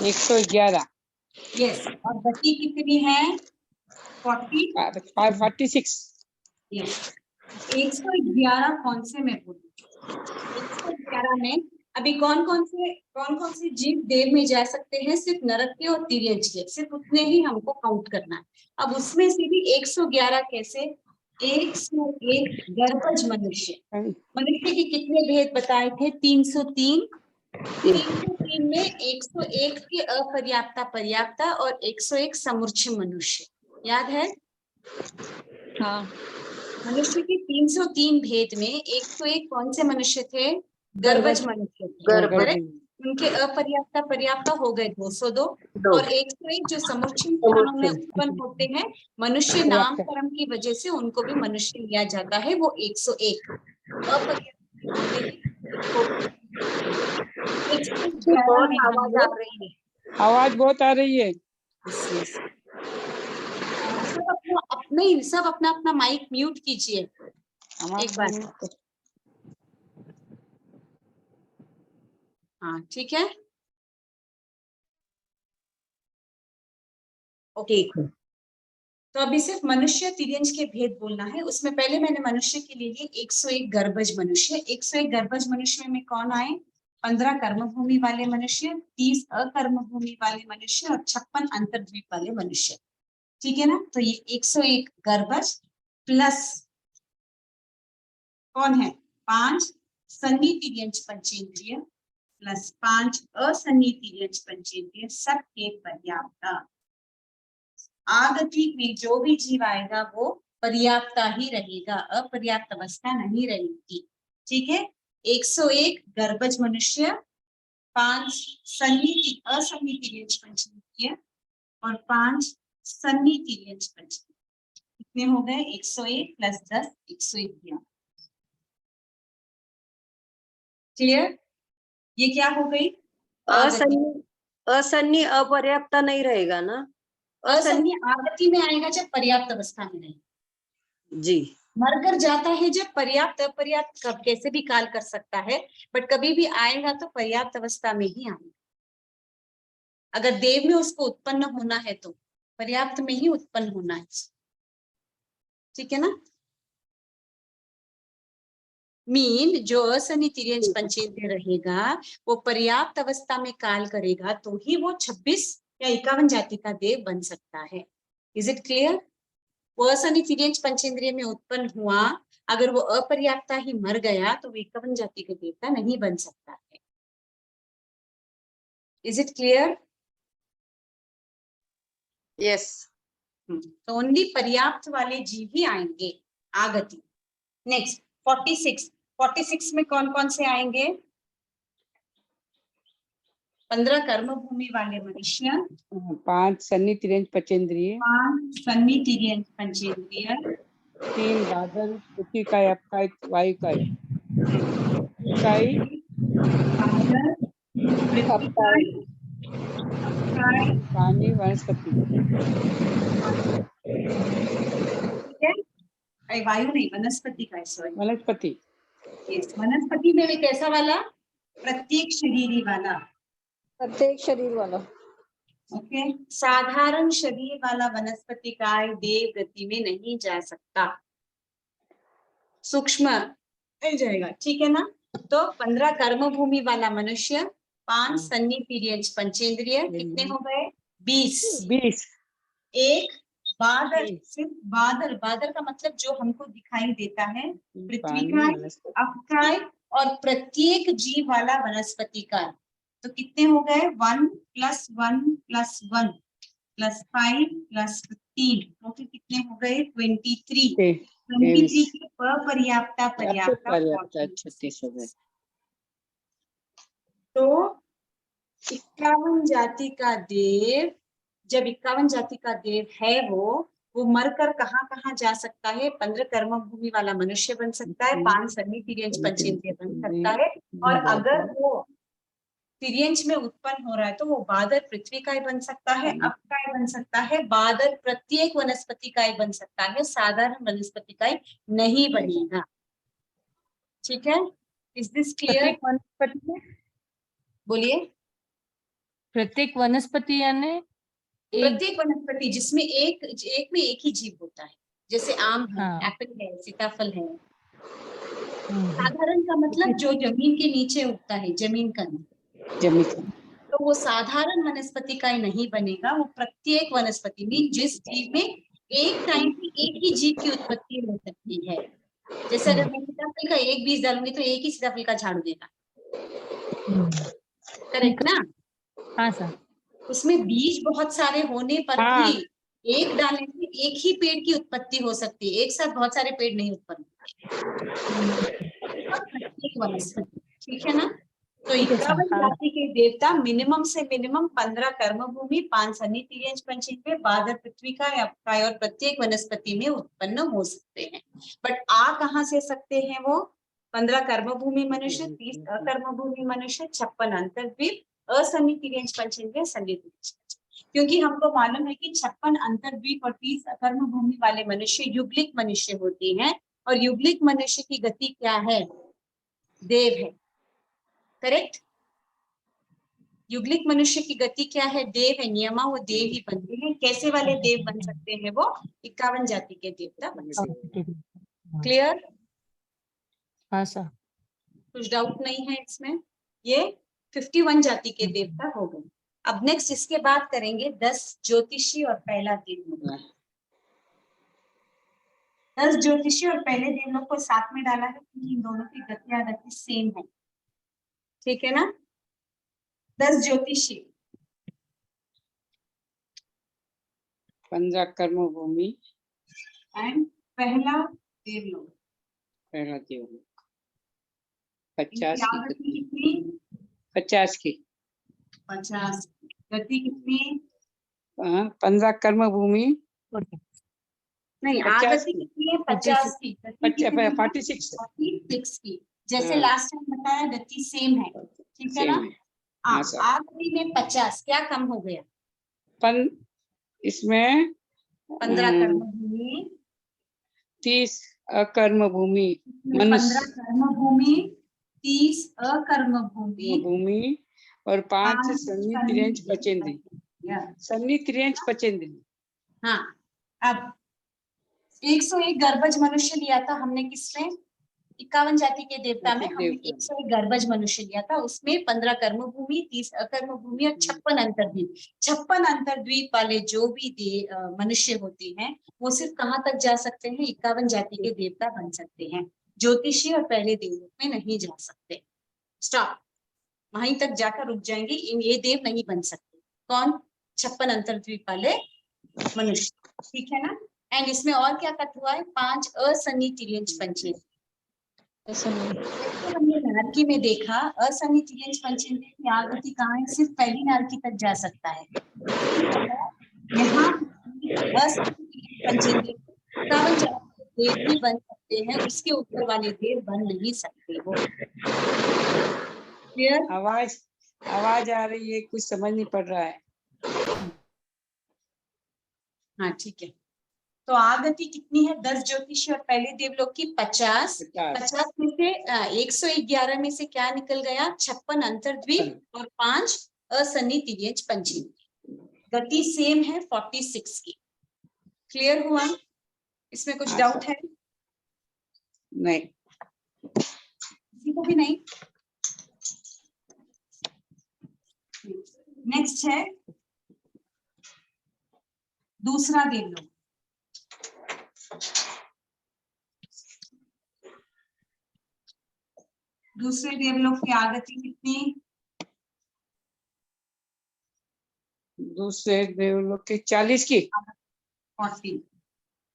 111। यस। और गति कितनी है? 46। यस। 111 कौन से में बोलूं? 111 में अभी कौन कौन से जीव देव में जा सकते हैं? सिर्फ नरक और तिर्यंच, सिर्फ उतने ही हमको काउंट करना है। अब उसमें से भी 111 कैसे? 101 गर्भज मनुष्य के कितने भेद बताए थे? 303। 303 में 101 की अपर्याप्ता पर्याप्ता और 101 समूर्छ मनुष्य, याद है? हाँ। मनुष्य के 303 भेद में 101 कौन से मनुष्य थे? गर्भज मनुष्य थे। उनके अपर्याप्ता पर्याप्ता हो गए 202 और 101 जो समूर्छ स्थानों में उत्पन्न होते हैं मनुष्य नामकरण की वजह से उनको भी मनुष्य लिया जाता है, वो 101 अपर्याप्त होते हैं। बहुत आवाज आ रही है। आवाज बहुत आ रही है। सब अपना अपना माइक म्यूट कीजिए एक बार। हाँ ठीक है, ओके। तो अभी सिर्फ मनुष्य तिर्यंच के भेद बोलना है। उसमें पहले मैंने मनुष्य के लिए 101 गर्भज मनुष्य। 101 गर्भज मनुष्य में कौन आए? 15 कर्मभूमि वाले मनुष्य, 30 अकर्मभूमि वाले मनुष्य और 56 अंतर्द्वीप वाले मनुष्य। ठीक है ना? तो ये 101 गर्भज प्लस कौन है? 5 सन्नी तिर्यंच पंचेंद्रिय प्लस 5 असन्नी तिर्यंच पंचेंद्रिय, सबके पर्याप्त। आगति में जो भी जीव आएगा वो पर्याप्ता ही रहेगा, अपर्याप्त अवस्था नहीं रहेगी। ठीक है? 101 गर्भज मनुष्य, 5 असन्नी तिर्यंच पंचेंद्रिय और 5 सन्नी तिर्यंच पंचेंद्रिय। कितने हो गए? 101 प्लस 10 111। क्लियर? ये क्या हो गई? असन्नी अपर्याप्त नहीं रहेगा ना? असन्नी आगति में आएगा जब पर्याप्त अवस्था में नहीं। जी। मरकर जाता है जब पर्याप्त अपर्याप्त कब कैसे भी काल कर सकता है, बट कभी भी आएगा तो पर्याप्त अवस्था में ही आएगा। अगर देव में उसको उत्पन्न होना है तो पर्याप्त में ही उत्पन्न होना है। ठीक है ना? मीन जो असन्नी तिर्यंच पंचेंद्रिय रहेगा वो पर्याप्त अवस्था में काल करेगा तो ही वो 26 या 51 जाति का देव बन सकता है। Is it clear? वो असन्नी तिर्यंच पंचेंद्रिय में उत्पन्न हुआ, अगर वो अपर्याप्ता ही मर गया तो वो 51 जाति का देवता नहीं बन सकता है। Is it clear? यस। तो ओनली पर्याप्त वाले जीव ही आएंगे आगति। नेक्स्ट 46 में कौन कौन से आएंगे? 15 कर्मभूमि वाले मनुष्य, 5 सन्नी तिर्यंच पंचेंद्रिय, 5 सन्नी तिर्यंच पंचेंद्रिय, 3 बादल पृथ्वीकाय अपकाय वायुकाय, पानी वनस्पति। वायु नहीं, वनस्पति का, सॉरी वनस्पति। यस, वनस्पति में भी कैसा वाला? प्रत्येक शरीरी वाला। प्रत्येक शरीर वाला। ओके। साधारण शरीर वाला वनस्पति काय देव गति में नहीं जा सकता, सूक्ष्म मिल जाएगा। ठीक है ना? तो 15 कर्मभूमि वाला मनुष्य, 5 सन्नी तिर्यंच पंचेंद्रिय, कितने हो गए? 20। एक बादल, सिर्फ बादल, बादल का मतलब जो हमको दिखाई देता है, पृथ्वी का, अक्षय और प्रत्येक जीव वाला वनस्पति का। तो कितने हो गए? 1 + 1 + 1 + 5 + 3, टोटल कितने हो गए? 23। 23 की अपर्याप्ता पर्याप्ता 36 हो गए। तो 51 जाति का देव जब 51 जाति का देव है वो मरकर कहाँ कहाँ जा सकता है? 15 कर्म भूमि वाला मनुष्य बन सकता है, 5 सन्नी तिर्यंच पंचेंद्रिय बन सकता है, और अगर वो तिर्यंच में उत्पन्न हो रहा है तो वो बादर पृथ्वी काय बन सकता है, अप काय बन सकता है, बादर प्रत्येक वनस्पति काय बन सकता है, साधारण वनस्पति काय नहीं बनेगा। ठीक है, इज दिस क्लियर? प्रत्येक वनस्पति में, बोलिए। प्रत्येक वनस्पति यानी एक, प्रत्येक वनस्पति जिसमें एक में एक ही जीव होता है, जैसे आम है, हाँ। एप्पल है, सीताफल है। हम्म, साधारण का मतलब जो जमीन के नीचे उगता है, जमीन का नहीं। जमीन तो वो साधारण वनस्पति का ही नहीं बनेगा, वो प्रत्येक वनस्पति में जिस जीव में एक टाइम पे एक ही जीव की उत्पत्ति हो सकती है। जैसे अगर मैं सीताफल का एक बीज डालूंगी तो एक ही सीताफल का झाड़ देगा, करेक्ट ना? हाँ सर। उसमें बीज बहुत सारे होने पर हाँ। भी एक डालने से एक ही पेड़ की उत्पत्ति हो सकती है, एक साथ बहुत सारे पेड़ नहीं उत्पन्न होते। वनस्पति, ठीक है ना? तो 51 जाति के देवता मिनिमम से मिनिमम 15 कर्म भूमि, 5 सन्नी तिर्यंच पंचेंद्रिय, बादर पृथ्वी का और प्रत्येक वनस्पति में उत्पन्न हो सकते हैं। बट आ कहाँ से सकते हैं वो? 15 कर्म भूमि मनुष्य, 30 अकर्म भूमि मनुष्य, 56 अंतर्द्वीप, असन्नी तिर्यंच पंचेंद्रिय, सन्नी तिर्यंच पंचेंद्रिय। क्योंकि हमको मालूम है कि 56 अंतर्द्वीप और 30 अकर्म भूमि वाले मनुष्य युग्लिक मनुष्य होते हैं, और युग्लिक मनुष्य की गति क्या है? देव है, करेक्ट? युग्लिक मनुष्य की गति क्या है? देव है, नियमा वो देव ही बनते हैं। कैसे वाले देव बन सकते हैं वो? 51 जाति के देवता बन सकते हैं। क्लियर? हाँ सर। कुछ डाउट नहीं है इसमें? ये 51 जाति के देवता हो गए। अब नेक्स्ट इसके बाद करेंगे 10 ज्योतिषी और पहला देवलोक। 10 ज्योतिषी और पहले देवलोक को साथ में डाला है क्योंकि इन दोनों की गति सेम है, ठीक है ना? 10 ज्योतिषी, 15 कर्म भूमि एंड पहला देवलोक। पहला देवलोक, इनकी 50 आगति की, कितनी? 50 की। 50। गति कितनी? 15 कर्म भूमि, नहीं, 50 आगति की। कितनी है? 50 की। गति कितनी है? 46 46 की। जैसे हाँ। लास्ट टाइम बताया, गति सेम है, ठीक है ना? सेम है। हाँ सर। आगति में 50 क्या कम हो गया? इसमें 15 कर्म भूमि, 30 अकर्म भूमि 15 मनुष्य कर्म भूमि, 30 अकर्म भूमि, भूमि और 5 5 सन्नी तिर्यंच पंचेंद्रिय, सन्नी तिर्यंच पंचेंद्रिय। हाँ, अब 101 गर्भज मनुष्य लिया था हमने किसमें? 51 जाति के देवता में हमने 101 गर्भज मनुष्य लिया था। उसमें 15 कर्म भूमि, 30 अकर्म भूमि और 56 अंतर्द्वीप। 56 अंतर्द्वीप वाले जो भी मनुष्य होते हैं वो सिर्फ कहाँ तक जा सकते हैं? 51 जाति के देवता बन सकते हैं, ज्योतिषी और पहले देवलोक में नहीं जा सकते। स्टॉप, वहीं तक जाकर रुक जाएंगे, ये देव नहीं बन सकते। कौन? 56 अंतर्द्वीप वाले मनुष्य, ठीक है ना? एंड इसमें और क्या कट हुआ है? 5 असन्नी तिर्यंच पंचेंद्रिय। हमने नारकी में देखा असन्नी तिर्यंच पंचेंद्रिय की आगति कहाँ है? सिर्फ पहली नारकी तक जा सकता है। यहाँ पंचेंद्रिय 51 देव ही बन सकते हैं, उसके ऊपर वाले देव बन नहीं सकते हो। क्लियर? आवाज आ रही है, कुछ समझ नहीं पड़ रहा है। हाँ ठीक है, तो आगति कितनी है? 10 ज्योतिषी और पहले देवलोक की 50 में से 111 में से क्या निकल गया? 56 अंतर्द्वीप और 5 असन्नी तिर्यंच पंचेंद्रिय। गति सेम है 46 की। क्लियर हुआ? इसमें कुछ डाउट है? नहीं, किसी को भी नहीं? नेक्स्ट है दूसरा देवलोक। दूसरे देवलोक की आगति कितनी? दूसरे देवलोक के 40 की। 40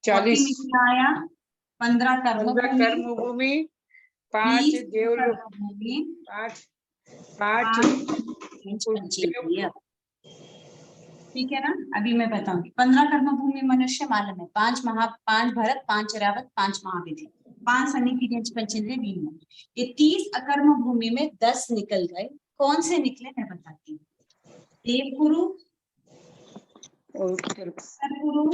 40 में क्या आया? 15 कर्म 15 कर्म भूमि, 5 देवलोक, 5 ठीक ठीक है ना। अभी मैं बताऊंगी। 15 कर्मभूमि मनुष्य मालूम है, 5 भरत, 5 ऐरावत, 5 महाविधि, 5 सनी पीरियड्स पंचेंद्रिय 20। ये 30 अकर्म भूमि में 10 निकल गए। कौन से निकले मैं बताती हूँ। देवगुरु, गुरु,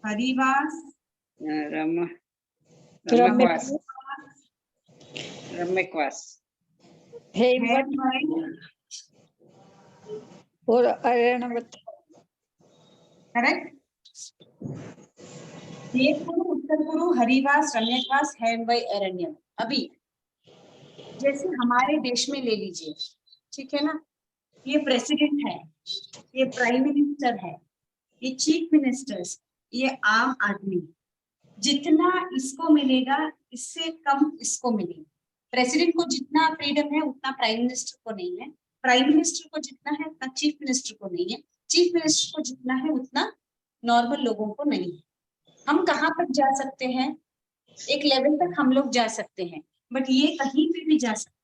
हरिवास, रम्यक्वास हेमवत और अरणवत। करेक्ट। देवगुरु, उत्तर गुरु, हरिवास, रम्यकवास, हेमवय, अरण्य। अभी जैसे हमारे देश में ले लीजिए, ठीक है ना, ये प्रेसिडेंट है, ये प्राइम मिनिस्टर है, ये चीफ मिनिस्टर्स, ये आम आदमी। जितना इसको मिलेगा इससे कम इसको मिलेगा। प्रेसिडेंट को जितना फ्रीडम है उतना प्राइम मिनिस्टर को नहीं है, प्राइम मिनिस्टर को जितना है उतना चीफ मिनिस्टर को नहीं है, चीफ मिनिस्टर को जितना है उतना नॉर्मल लोगों को नहीं है। हम कहाँ तक जा सकते हैं, एक लेवल तक हम लोग जा सकते हैं, बट ये कहीं पे भी जा सकते हैं।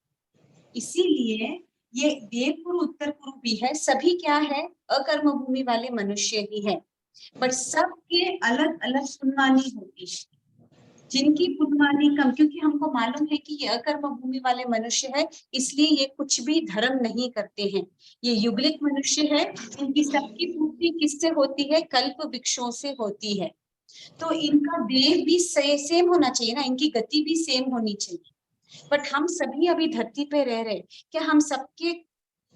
इसीलिए ये देवगुरु उत्तर गुरु भी है, सभी क्या है, अकर्म भूमि वाले मनुष्य ही है, बट सबके अलग अलग पुण्यवानी होती है। जिनकी पुण्यवानी कम, क्योंकि हमको मालूम है कि ये अकर्म भूमि वाले मनुष्य है, इसलिए ये कुछ भी धर्म नहीं करते हैं। ये युगलिक मनुष्य है, इनकी सबकी पूर्ति किससे होती है, कल्प वृक्षों से होती है। तो इनका देह भी सेम होना चाहिए ना, इनकी गति भी सेम होनी चाहिए। बट हम सभी अभी धरती पे रह रहे, क्या हम सबके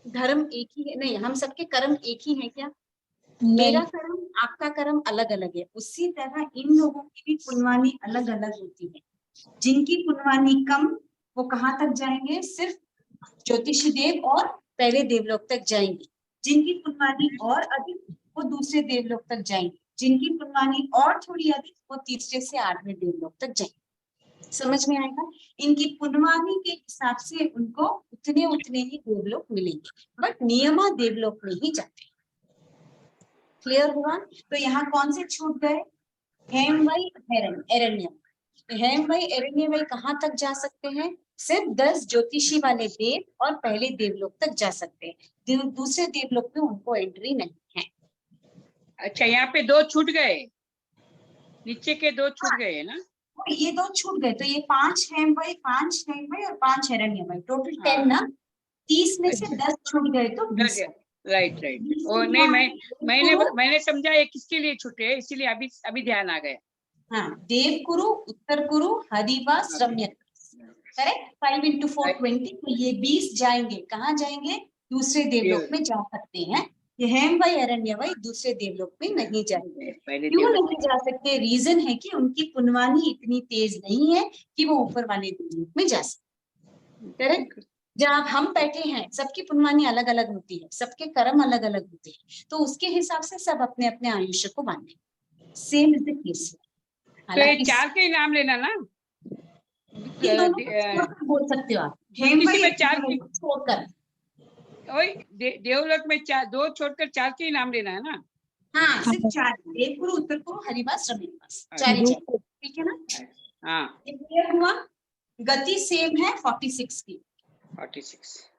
धर्म एक ही है? नहीं, हम सबके कर्म एक ही है क्या? मेरा कर्म आपका कर्म अलग अलग है, उसी तरह इन लोगों की भी पुण्यवानी अलग अलग होती है। जिनकी पुण्यवानी कम वो कहाँ तक जाएंगे, सिर्फ ज्योतिषी देव और पहले देवलोक तक जाएंगे। जिनकी पुण्यवानी और अधिक वो दूसरे देवलोक तक जाएंगे। जिनकी पुण्यवानी और थोड़ी अधिक वो तीसरे से 8वें देवलोक तक जाएंगे। समझ में आएगा? इनकी पुण्यवानी के हिसाब से उनको उतने ही देवलोक मिलेंगे, बट नियमा देवलोक में ही जाते हैं। क्लियर हुआ? तो यहाँ कौन से छूट गए, हेमवय, एरण्य। हेमवय, एरण्यवय कहाँ तक जा सकते हैं, सिर्फ 10 ज्योतिषी वाले देव और पहले देवलोक तक जा सकते हैं, दूसरे देवलोक में उनको एंट्री नहीं है। अच्छा, यहाँ पे 2 छूट गए, नीचे के 2 छूट गए ना, ये 2 छूट गए, तो ये 5 हेमवय, 5 हेमवय और 5 हिरण्यवय, टोटल 10 ना। 30 में से 10 छूट गए तो 20। राइट। ओ नहीं, मैंने समझा ये किसके लिए छूटे, इसीलिए अभी ध्यान आ गया। हाँ, देवगुरु, उत्तर गुरु, हरिवास, रम्यक्वास। करेक्ट। 5 into 4 20, तो ये 20 जाएंगे, कहाँ जाएंगे, दूसरे देवलोक में जा सकते हैं। ये हेमवय, अरण्यवय दूसरे देवलोक में नहीं जाएंगे। क्यों नहीं जा सकते? रीजन है कि उनकी पुण्यवानी इतनी तेज नहीं है कि वो ऊपर वाले देवलोक में जा सकते। करेक्ट। जहाँ हम बैठे हैं सबकी पुण्यवानी अलग अलग होती है, सबके कर्म अलग अलग होते हैं, तो उसके हिसाब से सब अपने अपने आयुष्य को बांधे। Same is the case. तो ये 4 के ही नाम लेना ना, ये दोनों बोल सकते हो आप। किसी में 4 छोड़कर, देवलोक में 2 छोड़कर 4 के ही नाम लेना है ना। हाँ, सिर्फ 4, देवगुरु, उत्तर गुरु, हरिवास, रम्यक्वास, 4 ही चाहिए। ठीक है ना? हाँ, ये क्लियर हुआ? गति सेम है 46 की। 46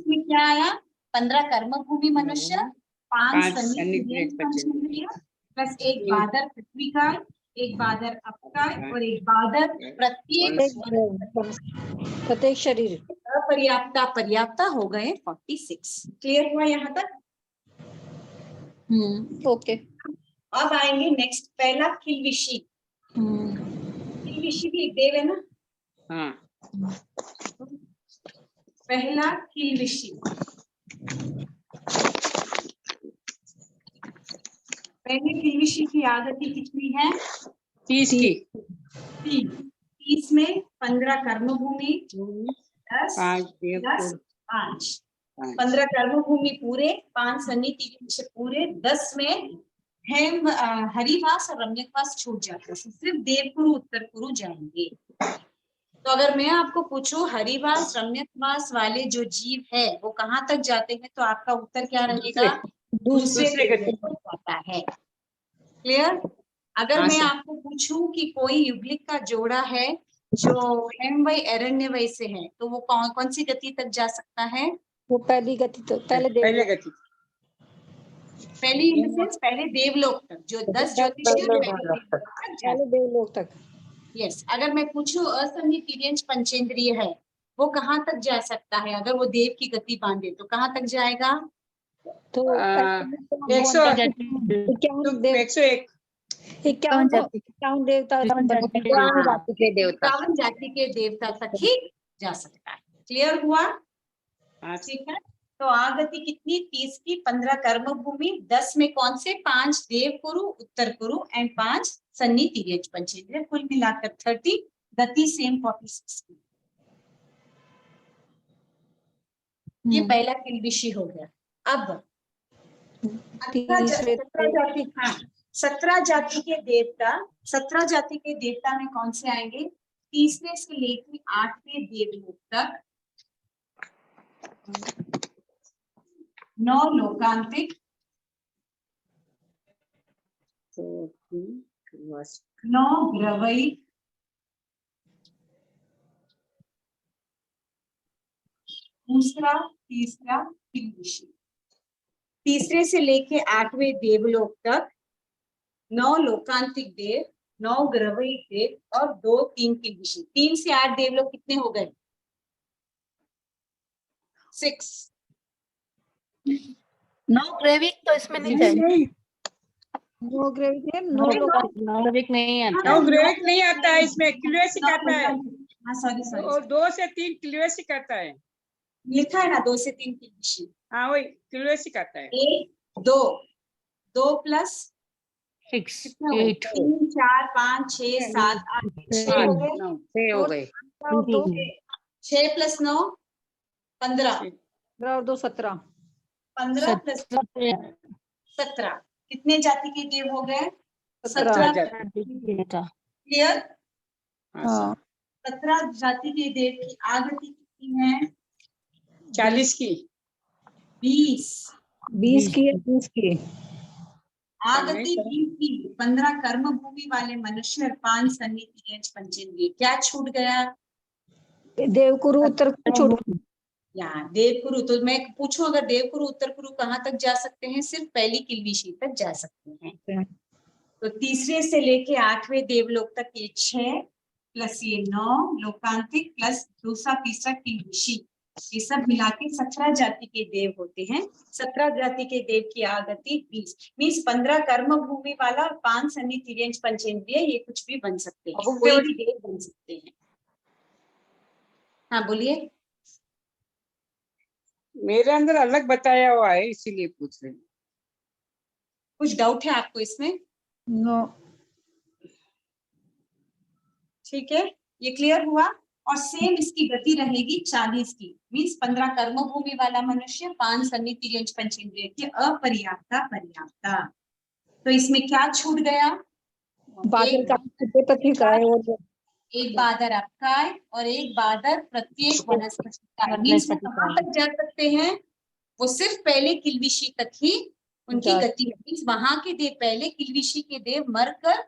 में क्या आया, 15 कर्म भूमि मनुष्य, 5 सनी प्लस 1 बादर पृथ्वी का, 1 बादर आपका और 1 बादर प्रत्येक शरीर। पर्याप्ता हो गए 46। क्लियर हुआ यहाँ तक? ओके। अब आएंगे नेक्स्ट, पहला किलविशी। किलविशी भी एक देव है ना। हाँ, पहला किलविशी, पहले किलविशी की आगति कितनी है, 30 की। 30 में 15 कर्म भूमि, 10 5 15 कर्म भूमि पूरे, 5 सनी से पूरे, 10 में हेम हरिवास और रम्यक्वास छूट जाते हैं, सिर्फ देवगुरु उत्तर गुरु जाएंगे। तो अगर मैं आपको पूछूं हरिवास रम्यक्वास वाले जो जीव है वो कहाँ तक जाते हैं, तो आपका उत्तर क्या रहेगा, दूसरे देवलोक तक जाता है। क्लियर? अगर मैं आपको पूछूं कि कोई युगलिक का जोड़ा है जो एम वही एरण्य वही से है, तो वो कौन कौन सी गति तक जा सकता है? वो पहली गति तो पहले पहले देव गति। पहले इन द सेंस पहले देवलोक तक, जो 10 ज्योतिषी पहले देवलोक तक जा पहले देवलोक तक। यस। अगर मैं पूछूं असन्निहित तिर्यंच पंचेंद्रिय है, वो कहाँ तक जा सकता है? अगर वो देव की गति बांधे तो कहाँ तक जाएगा? तो 101 इक्यावन देव 101 इक्यावन देवता इक्यावन जाति के देवता। 51 जाति के देवता तक ही जा सकता है। क्लियर हुआ? हाँ, ठीक है। तो आगति कितनी? 30 की, 15 कर्म भूमि, 10 में कौन से? 5 देव कुरु, उत्तर कुरु एंड 5 सन्निहित तिर्यंच पंचेंद्रिय, कुल मिलाकर 30, गति सेम 46 की। ये पहला किल्बिशी हो गया। अब 17 जाति, हाँ 17 जाति के देवता, 17 जाति के देवता में कौन से आएंगे? तीसरे से लेकर 8वें देवलोक तक 9 लोकांतिक, 9 ग्रवई, दूसरा तीसरा किल्बिशी। तीसरे से लेके 8वें देवलोक तक 9 लोकांतिक देव, 9 ग्रवई देव और 2-3 किल्बिशी। 3 से 8 देवलोक कितने हो गए? 6। 9 ग्रेविक तो इसमें नहीं जाएगा। नो ग्रेविक नहीं आता। नौ ग्रेविक नहीं आता है इसमें, किल्वेसिक आता है। हाँ सॉरी और 2 से 3 किल्वेसिक आता है। लिखा है ना 2 से 3 किल्बिशी। हाँ वही किल्वेसिक आता है। 1 2 2 प्लस 6 कितना हुआ? 8 3 4 5 6 7 8 6 हो गए। 6 हो गए। 6 प्लस 9 15, और 2 17 15 प्लस 17 कितने जाति के देव हो गए? 17। क्लियर? हाँ 17 जाति के देव की आगति कितनी है? 40 की। 20 की 20 की आगति 20 की। 15 कर्म भूमि वाले मनुष्य और 5 सन्निहित तिर्यंच पंचेंद्रिय। क्या छूट गया? देवकुरु उत्तर छूट। यहाँ देवकुरु, तो मैं पूछूं अगर देवकुरु उत्तर कुरु कहाँ तक जा सकते हैं? सिर्फ पहली किल्बिशी तक जा सकते हैं। तो तीसरे से लेके 8वें देवलोक तक ये 6 प्लस ये 9 लोकांतिक प्लस दूसरा तीसरा किल्बिशी, ये सब मिला के 17 जाति के देव होते हैं। 17 जाति के देव की आगति 20 मीन्स 15 कर्म भूमि वाला और 5 सन्निहित तिर्यंच पंचेंद्रिय, ये कुछ भी बन सकते हैं, कोई भी देव बन सकते हैं। हाँ बोलिए। मेरे अंदर अलग बताया हुआ है इसीलिए पूछ रही हूँ। कुछ डाउट है आपको इसमें? नो ठीक है, ये क्लियर हुआ। और सेम इसकी गति रहेगी 40 की, मीन्स 15 कर्म भूमि वाला मनुष्य, 5 सन्निहित तिर्यंच पंचेंद्रिय की अपर्याप्ता पर्याप्ता। तो इसमें क्या छूट गया? बादल का पति का है और एक बादर अकाय और एक बादर प्रत्येक वनस्पति का। मीन्स वो कहाँ तक जा सकते हैं? वो सिर्फ पहले किल्बिशी तक ही उनकी गति है। मीन्स वहां के देव, पहले किल्बिशी के देव मरकर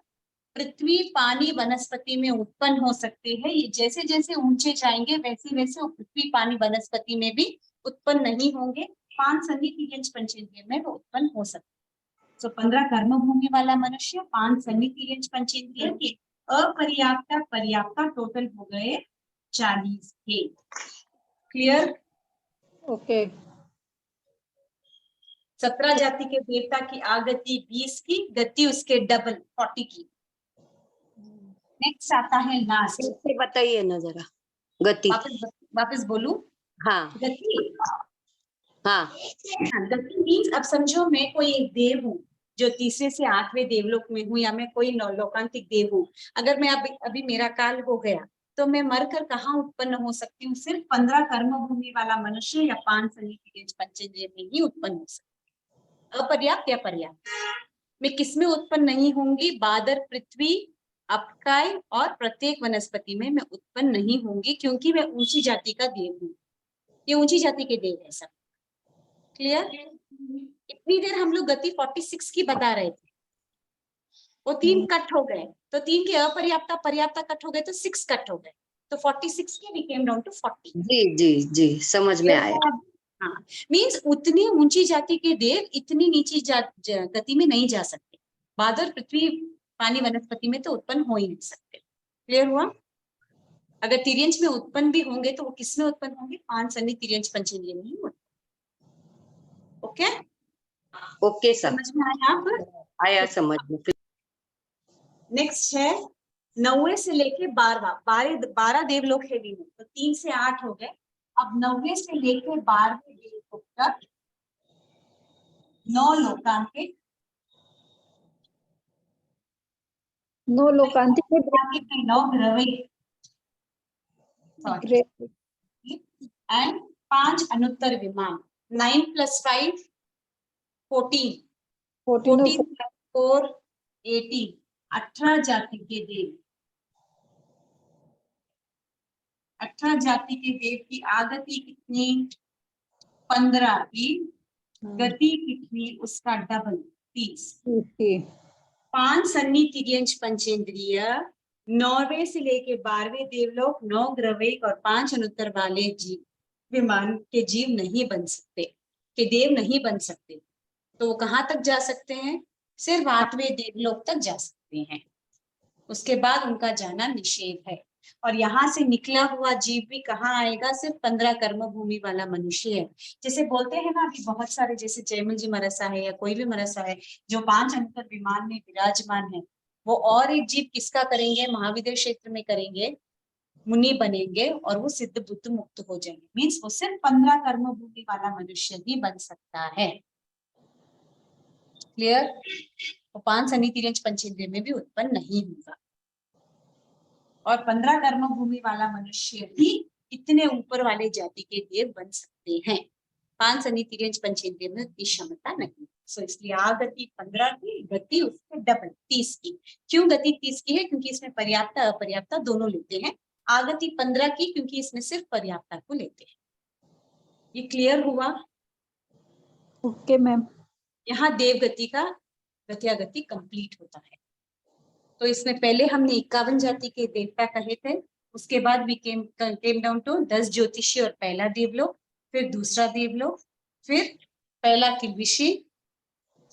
पृथ्वी पानी वनस्पति में उत्पन्न हो सकते हैं। ये जैसे जैसे ऊंचे जाएंगे वैसे वैसे वो पृथ्वी पानी वनस्पति में भी उत्पन्न नहीं होंगे। 5 सन्निहित तिर्यंच पंचेंद्रिय में वो उत्पन्न हो सकते हैं। तो 15 कर्म भूमि वाला मनुष्य, 5 सन्निहित तिर्यंच पंचेंद्रिय के अपर्याप्ता पर्याप्ता टोटल हो गए 40 के। क्लियर? ओके। 17 जाति के देवता की आगति 20 की, गति उसके डबल 40 की। नेक्स्ट आता है लास्ट। इससे बताइए ना जरा गति। वापस बोलूं? हाँ गति, हाँ गति मीन्स अब समझो मैं कोई एक देव हूँ जो तीसरे से 8वें देवलोक में हूँ, या मैं कोई लोकांतिक देव हूँ। अगर मैं अभी मेरा काल हो गया तो मैं मरकर कहाँ उत्पन्न हो सकती हूँ? सिर्फ 15 कर्म भूमि वाला मनुष्य या 5 सन्निहित तिर्यंच पंचेंद्रिय में ही उत्पन्न हो सकती। अपर्याप्त या पर्याप्त? मैं किसमें उत्पन्न नहीं होंगी? बादर, पृथ्वी, अपकाय और प्रत्येक वनस्पति में मैं उत्पन्न नहीं होंगी, क्योंकि मैं ऊंची जाति का देव हूँ। ये ऊंची जाति के देव है सब। क्लियर? इतनी देर हम लोग गति 46 की बता रहे थे। वो 3 कट हो गए, तो 3 की अपर्याप्ता पर्याप्ता कट हो गए तो 6 कट हो गए, तो 46 के वी केम डाउन टू 40। जी जी जी, समझ में आया। हाँ, मीन्स उतनी ऊंची जाति के देव इतनी नीची गति में नहीं जा सकते। बादल, पृथ्वी, पानी, वनस्पति में तो उत्पन्न हो ही नहीं सकते। क्लियर हुआ? अगर तिर्यंच में उत्पन्न भी होंगे तो वो किस में उत्पन्न होंगे? 5 सन्नी तिर्यंच पंचेंद्रिय में ही उत्पन्न। ओके, ओके सर, समझ में आया आप? आया समझ में। नेक्स्ट है 9वें से लेके 12वां देवलोक है विभू, तो 3 से 8 हो गए। अब 9वें से लेके 12वें देवलोक तक 9 लोकांतिक, 9 लोकांतिक में 9 ग्रविक एंड 5 अनुत्तर विमान। 9 + 5 14, 14 + 4 18, 18 जाति के देव। 18 जाति के देव की आगति कितनी? 15 की। गति कितनी? उसका डबल 30। 5 सन्नी तिर्यंच पंचेंद्रिय, 9वें से लेके 12वें देवलोक, 9 ग्रविक और 5 अनुत्तर वाले जीव, विमान के जीव नहीं बन सकते, के देव नहीं बन सकते। तो वो कहाँ तक जा सकते हैं? सिर्फ 8वें देवलोक तक जा सकते हैं, उसके बाद उनका जाना निषेध है। और यहाँ से निकला हुआ जीव भी कहाँ आएगा? सिर्फ 15 कर्म भूमि वाला मनुष्य है। जैसे बोलते हैं ना, अभी बहुत सारे, जैसे जयमल जी मरसा है या कोई भी मरसा है जो 5 अंतर विमान में विराजमान है, वो और एक जीव किसका करेंगे? महाविद्य क्षेत्र में करेंगे, मुनि बनेंगे और वो सिद्ध बुद्ध मुक्त हो जाएंगे। मीन्स वो सिर्फ 15 कर्म भूमि वाला मनुष्य ही बन सकता है। क्लियर? वो 5 सन्नी तिर्यंच पंचेंद्रिय में भी उत्पन्न नहीं होगा, और 15 कर्म भूमि वाला मनुष्य ही इतने ऊपर वाले जाति के देव बन सकते हैं। 5 सन्नी तिर्यंच पंचेंद्रिय में उतनी क्षमता नहीं। सो इसलिए आगति 15 की, गति उसके डबल 30 की। क्यों गति 30 की है? क्योंकि इसमें पर्याप्ता अपर्याप्ता दोनों लेते हैं। आगति 15 की क्योंकि इसमें सिर्फ पर्याप्ता को लेते हैं। ये क्लियर हुआ? Okay ma'am. यहाँ देव गति का गति कंप्लीट होता है। तो इसमें पहले हमने 51 जाति के देवता कहे थे, उसके बाद वी केम डाउन टू 10 ज्योतिषी और पहला देवलोक, फिर दूसरा देवलोक, फिर पहला किल्बिशी,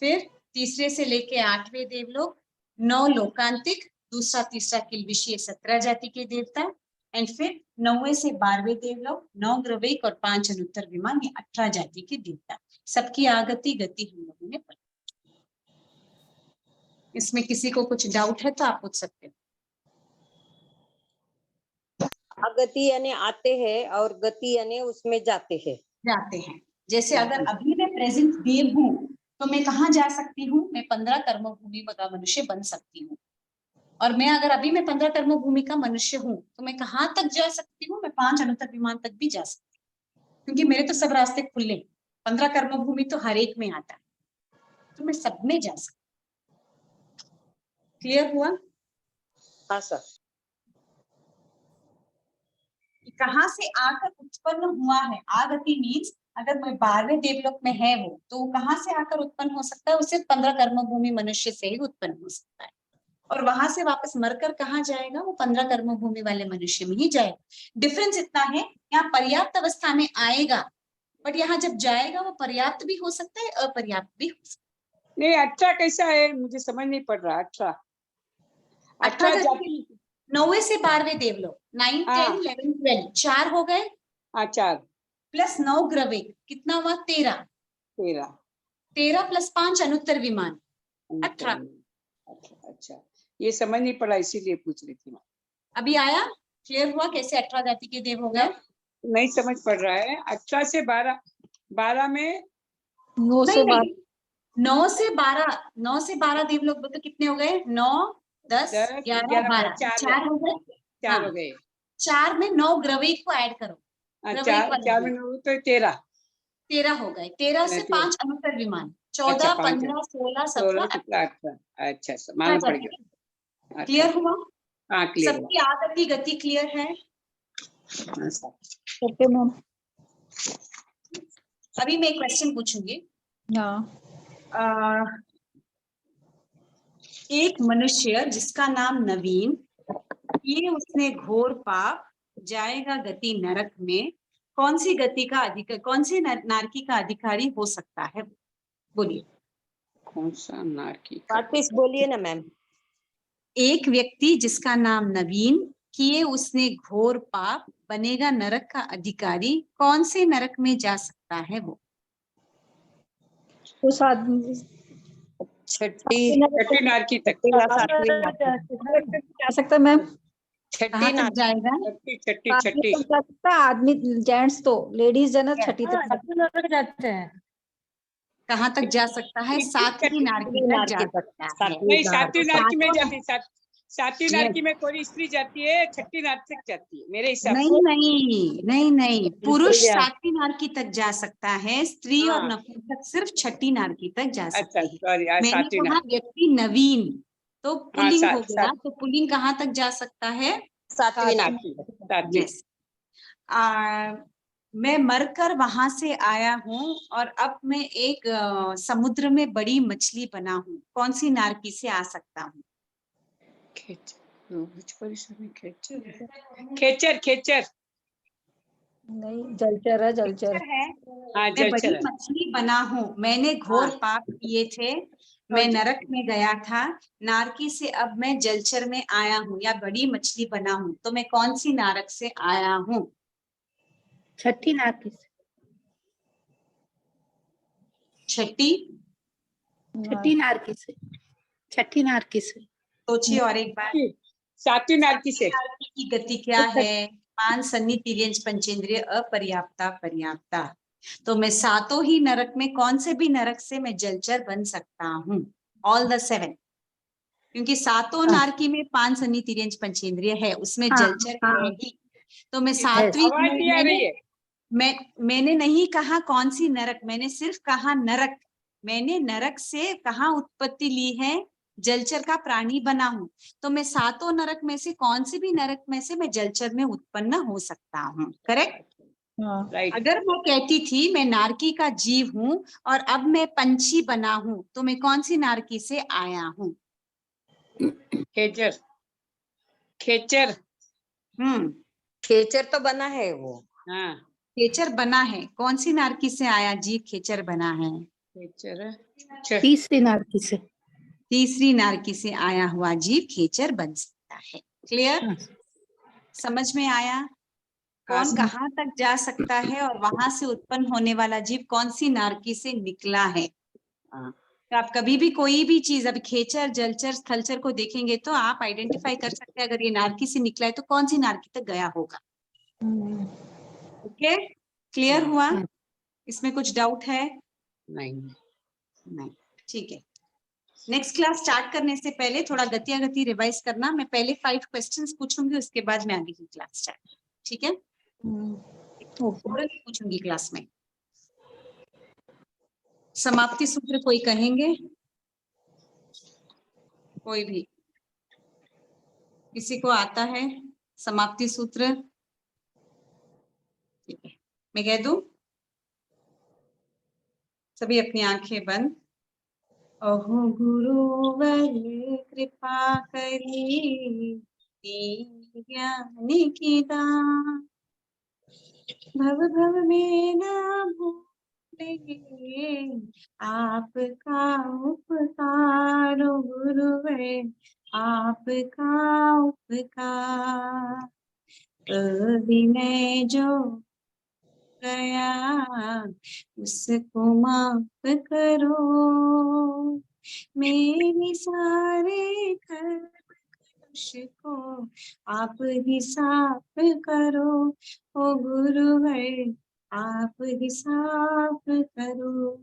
फिर तीसरे से लेके 8वें देवलोक, 9 लोकांतिक, दूसरा तीसरा किल्बिशी, 17 जाति के देवता, एंड फिर 9वें से 12वें देवलोक, 9 ग्रविक और 5 अनुत्तर विमान, ये 18 जाति के देवता। सबकी आगति गति हम लोगों ने पढ़ी। इसमें किसी को कुछ डाउट है तो आप पूछ सकते हो। आगति यानी आते हैं और गति यानी उसमें जाते हैं। जैसे अगर अभी मैं प्रेजेंट देव हूँ तो मैं कहाँ जा सकती हूँ? मैं 15 कर्म भूमि का मनुष्य बन सकती हूँ। और मैं अगर अभी मैं 15 कर्म भूमि का मनुष्य हूँ तो मैं कहाँ तक जा सकती हूँ? मैं 5 अनुत्तर विमान तक भी जा सकती हूँ, क्योंकि मेरे तो सब रास्ते खुले। 15 कर्म भूमि तो हर एक में आता है, तो मैं सब में जा सकती हूँ। क्लियर हुआ? हाँ सर। कहाँ से आकर उत्पन्न हुआ है? आगति मीन्स अगर कोई 12वें देवलोक में है वो, तो वो कहाँ से आकर उत्पन्न हो सकता है? वो सिर्फ 15 कर्म भूमि मनुष्य से ही उत्पन्न हो सकता है। और वहां से वापस मरकर कहाँ जाएगा? वो 15 कर्म भूमि वाले मनुष्य में ही जाएगा। डिफरेंस इतना है, यहाँ पर्याप्त अवस्था में आएगा, बट यहाँ जब जाएगा वो पर्याप्त भी हो सकता है, अपर्याप्त भी हो सकता है। नहीं, 18 कैसा है? मुझे समझ नहीं पड़ रहा। 18 जाति 9वें से 12वें देवलोक, 9, 10, 11, 12, 4 हो गए। 4 प्लस 9 ग्रविक, कितना हुआ? 13 प्लस 5 अनुत्तर विमान, 18। अच्छा, ये समझ नहीं पड़ा, इसीलिए पूछ रही थी मैं। अभी आया? क्लियर हुआ कैसे 18 जाति के देव हो गए? नहीं समझ पड़ रहा है। 18 से 12 में 9 से 12 9 से 12 देवलोक तो कितने हो गए? 9, 10, 11, 12, 4 हो गए। 4 हो गए। 4 में 9 ग्रविक को ऐड करो। 4 में 9 तो 13 हो गए। 13 से 5 अनुत्तर विमान, 14, 15, 16, 17, 18। अच्छा, मालूम पड़ गया। क्लियर हुआ? हाँ, क्लियर हुआ। सबकी आगति गति क्लियर है? Okay ma'am. अभी मैं एक क्वेश्चन पूछूंगी। एक मनुष्य जिसका नाम नवीन, ये उसने घोर पाप, जाएगा गति नरक में, कौन सी गति का अधिकार, कौन सी नारकी का अधिकारी हो सकता है? बोलिए। कौन सा नारकी का? वापिस बोलिए ना मैम। एक व्यक्ति जिसका नाम नवीन, किए उसने घोर पाप, बनेगा नरक का अधिकारी, कौन से नरक में जा सकता है वो? उस आदमी छठी नारकी तक। जा सकता है मैम। कहाँ तक जाएगा? छठी आदमी तक जा सकता है, आदमी जेंट्स तो, लेडीज जनरल छठी तक जाते हैं। कहाँ तक जा सकता है? सातवीं नारकी तक जा सकता है। नहीं, सातवीं नारकी में सातों- जाती, सातवीं नारकी में कोई स्त्री जाती है, छठी नारकी तक जाती है मेरे हिसाब से। नहीं नहीं नहीं नहीं, पुरुष सातवीं नारकी तक जा सकता है, स्त्री और हाँ। नपुंसक सिर्फ छठी नारकी तक जा अच्छा, सकते हैं। सॉरी, मैंने सातवीं कहा नारकी। व्यक्ति नवीन, तो पुल्लिंग हो सात- गया, तो पुल्लिंग कहाँ तक जा सकता है? सातवीं नारकी। सातवीं। यस। मैं मरकर वहां से आया हूँ और अब मैं एक समुद्र में बड़ी मछली बना हूँ, कौन सी नारकी से आ सकता हूँ? खेचर, खेचर। नहीं, जलचर है, जलचर। है। हाँ, मैं बड़ी जलचर है। मछली बना हूँ, मैंने घोर हाँ। पाप किए थे, मैं नरक में गया था, नारकी से अब मैं जलचर में आया हूँ या बड़ी मछली बना हूँ, तो मैं कौन सी नारक से आया हूँ? छठी नारकी से। छठी? छठी नारकी से। छठी नारकी से। सोचिए और एक बार। सातवीं नारकी से। नारकी की गति क्या है? पांच सन्नी तिर्यंच पंचेंद्रिय अपर्याप्ता पर्याप्ता। तो मैं सातों ही नरक में, कौन से भी नरक से मैं जलचर बन सकता हूँ? ऑल द 7, क्योंकि सातों नारकी में पांच सन्नी तिर्यंच पंचेंद्रिय है, उसमें जलचर है ही। तो मैं सातवीं, आवाज नहीं आ रही है। मैंने नहीं कहा कौन सी नरक, मैंने सिर्फ कहा नरक। मैंने नरक से कहाँ उत्पत्ति ली है? जलचर का प्राणी बना हूं, तो मैं सातों नरक में से कौन से भी नरक में से मैं जलचर में उत्पन्न हो सकता हूँ। करेक्ट? राइट। अगर मैं कहती थी मैं नारकी का जीव हूँ और अब मैं पंछी बना हूँ, तो मैं कौन सी नारकी से आया हूँ? खेचर, खेचर। खेचर तो बना है वो। हाँ, खेचर बना है, कौन सी नारकी से आया जीव खेचर बना है? खेचर। तीसरी नारकी से। तीसरी नारकी से आया हुआ जीव खेचर बन सकता है। क्लियर? समझ में आया? कौन कहाँ तक जा सकता है और वहां से उत्पन्न होने वाला जीव कौन सी नारकी से निकला है? तो आप कभी भी कोई भी चीज, अभी खेचर, जलचर, स्थलचर को देखेंगे तो आप आइडेंटिफाई कर सकते हैं, अगर ये नारकी से निकला है तो कौन सी नारकी तक गया होगा। ओके, क्लियर हुआ? इसमें कुछ डाउट है? नहीं, ठीक है। नेक्स्ट क्लास स्टार्ट करने से पहले थोड़ा गति रिवाइज करना। मैं पहले 5 क्वेश्चंस पूछूंगी, उसके बाद मैं आगे की क्लास स्टार्ट। ठीक है? ओरल पूछूंगी क्लास में। समाप्ति सूत्र कोई कहेंगे? कोई भी? किसी को आता है समाप्ति सूत्र? ठीक है, मैं कह दूं? सभी अपनी आंखें बंद। अहो गुरुवर कृपा करी, ज्ञान की दान, भव भव में ना भूले, आपका उपकार गुरुवर, आपका उपकार। विनय जो गया उसको माफ करो, मेरी सारे कर्म को आप ही साफ करो, ओ गुरुवर आप ही साफ करो।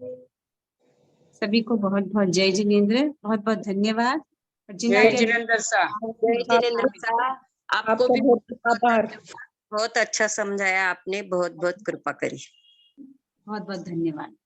सभी को बहुत बहुत जय जिनेंद्र, बहुत बहुत धन्यवाद। जय जिनेंद्र साहब। जय जिनेंद्र साहब, आपको भी बहुत आभार। बहुत अच्छा समझाया आपने, बहुत बहुत कृपा करी। बहुत बहुत धन्यवाद।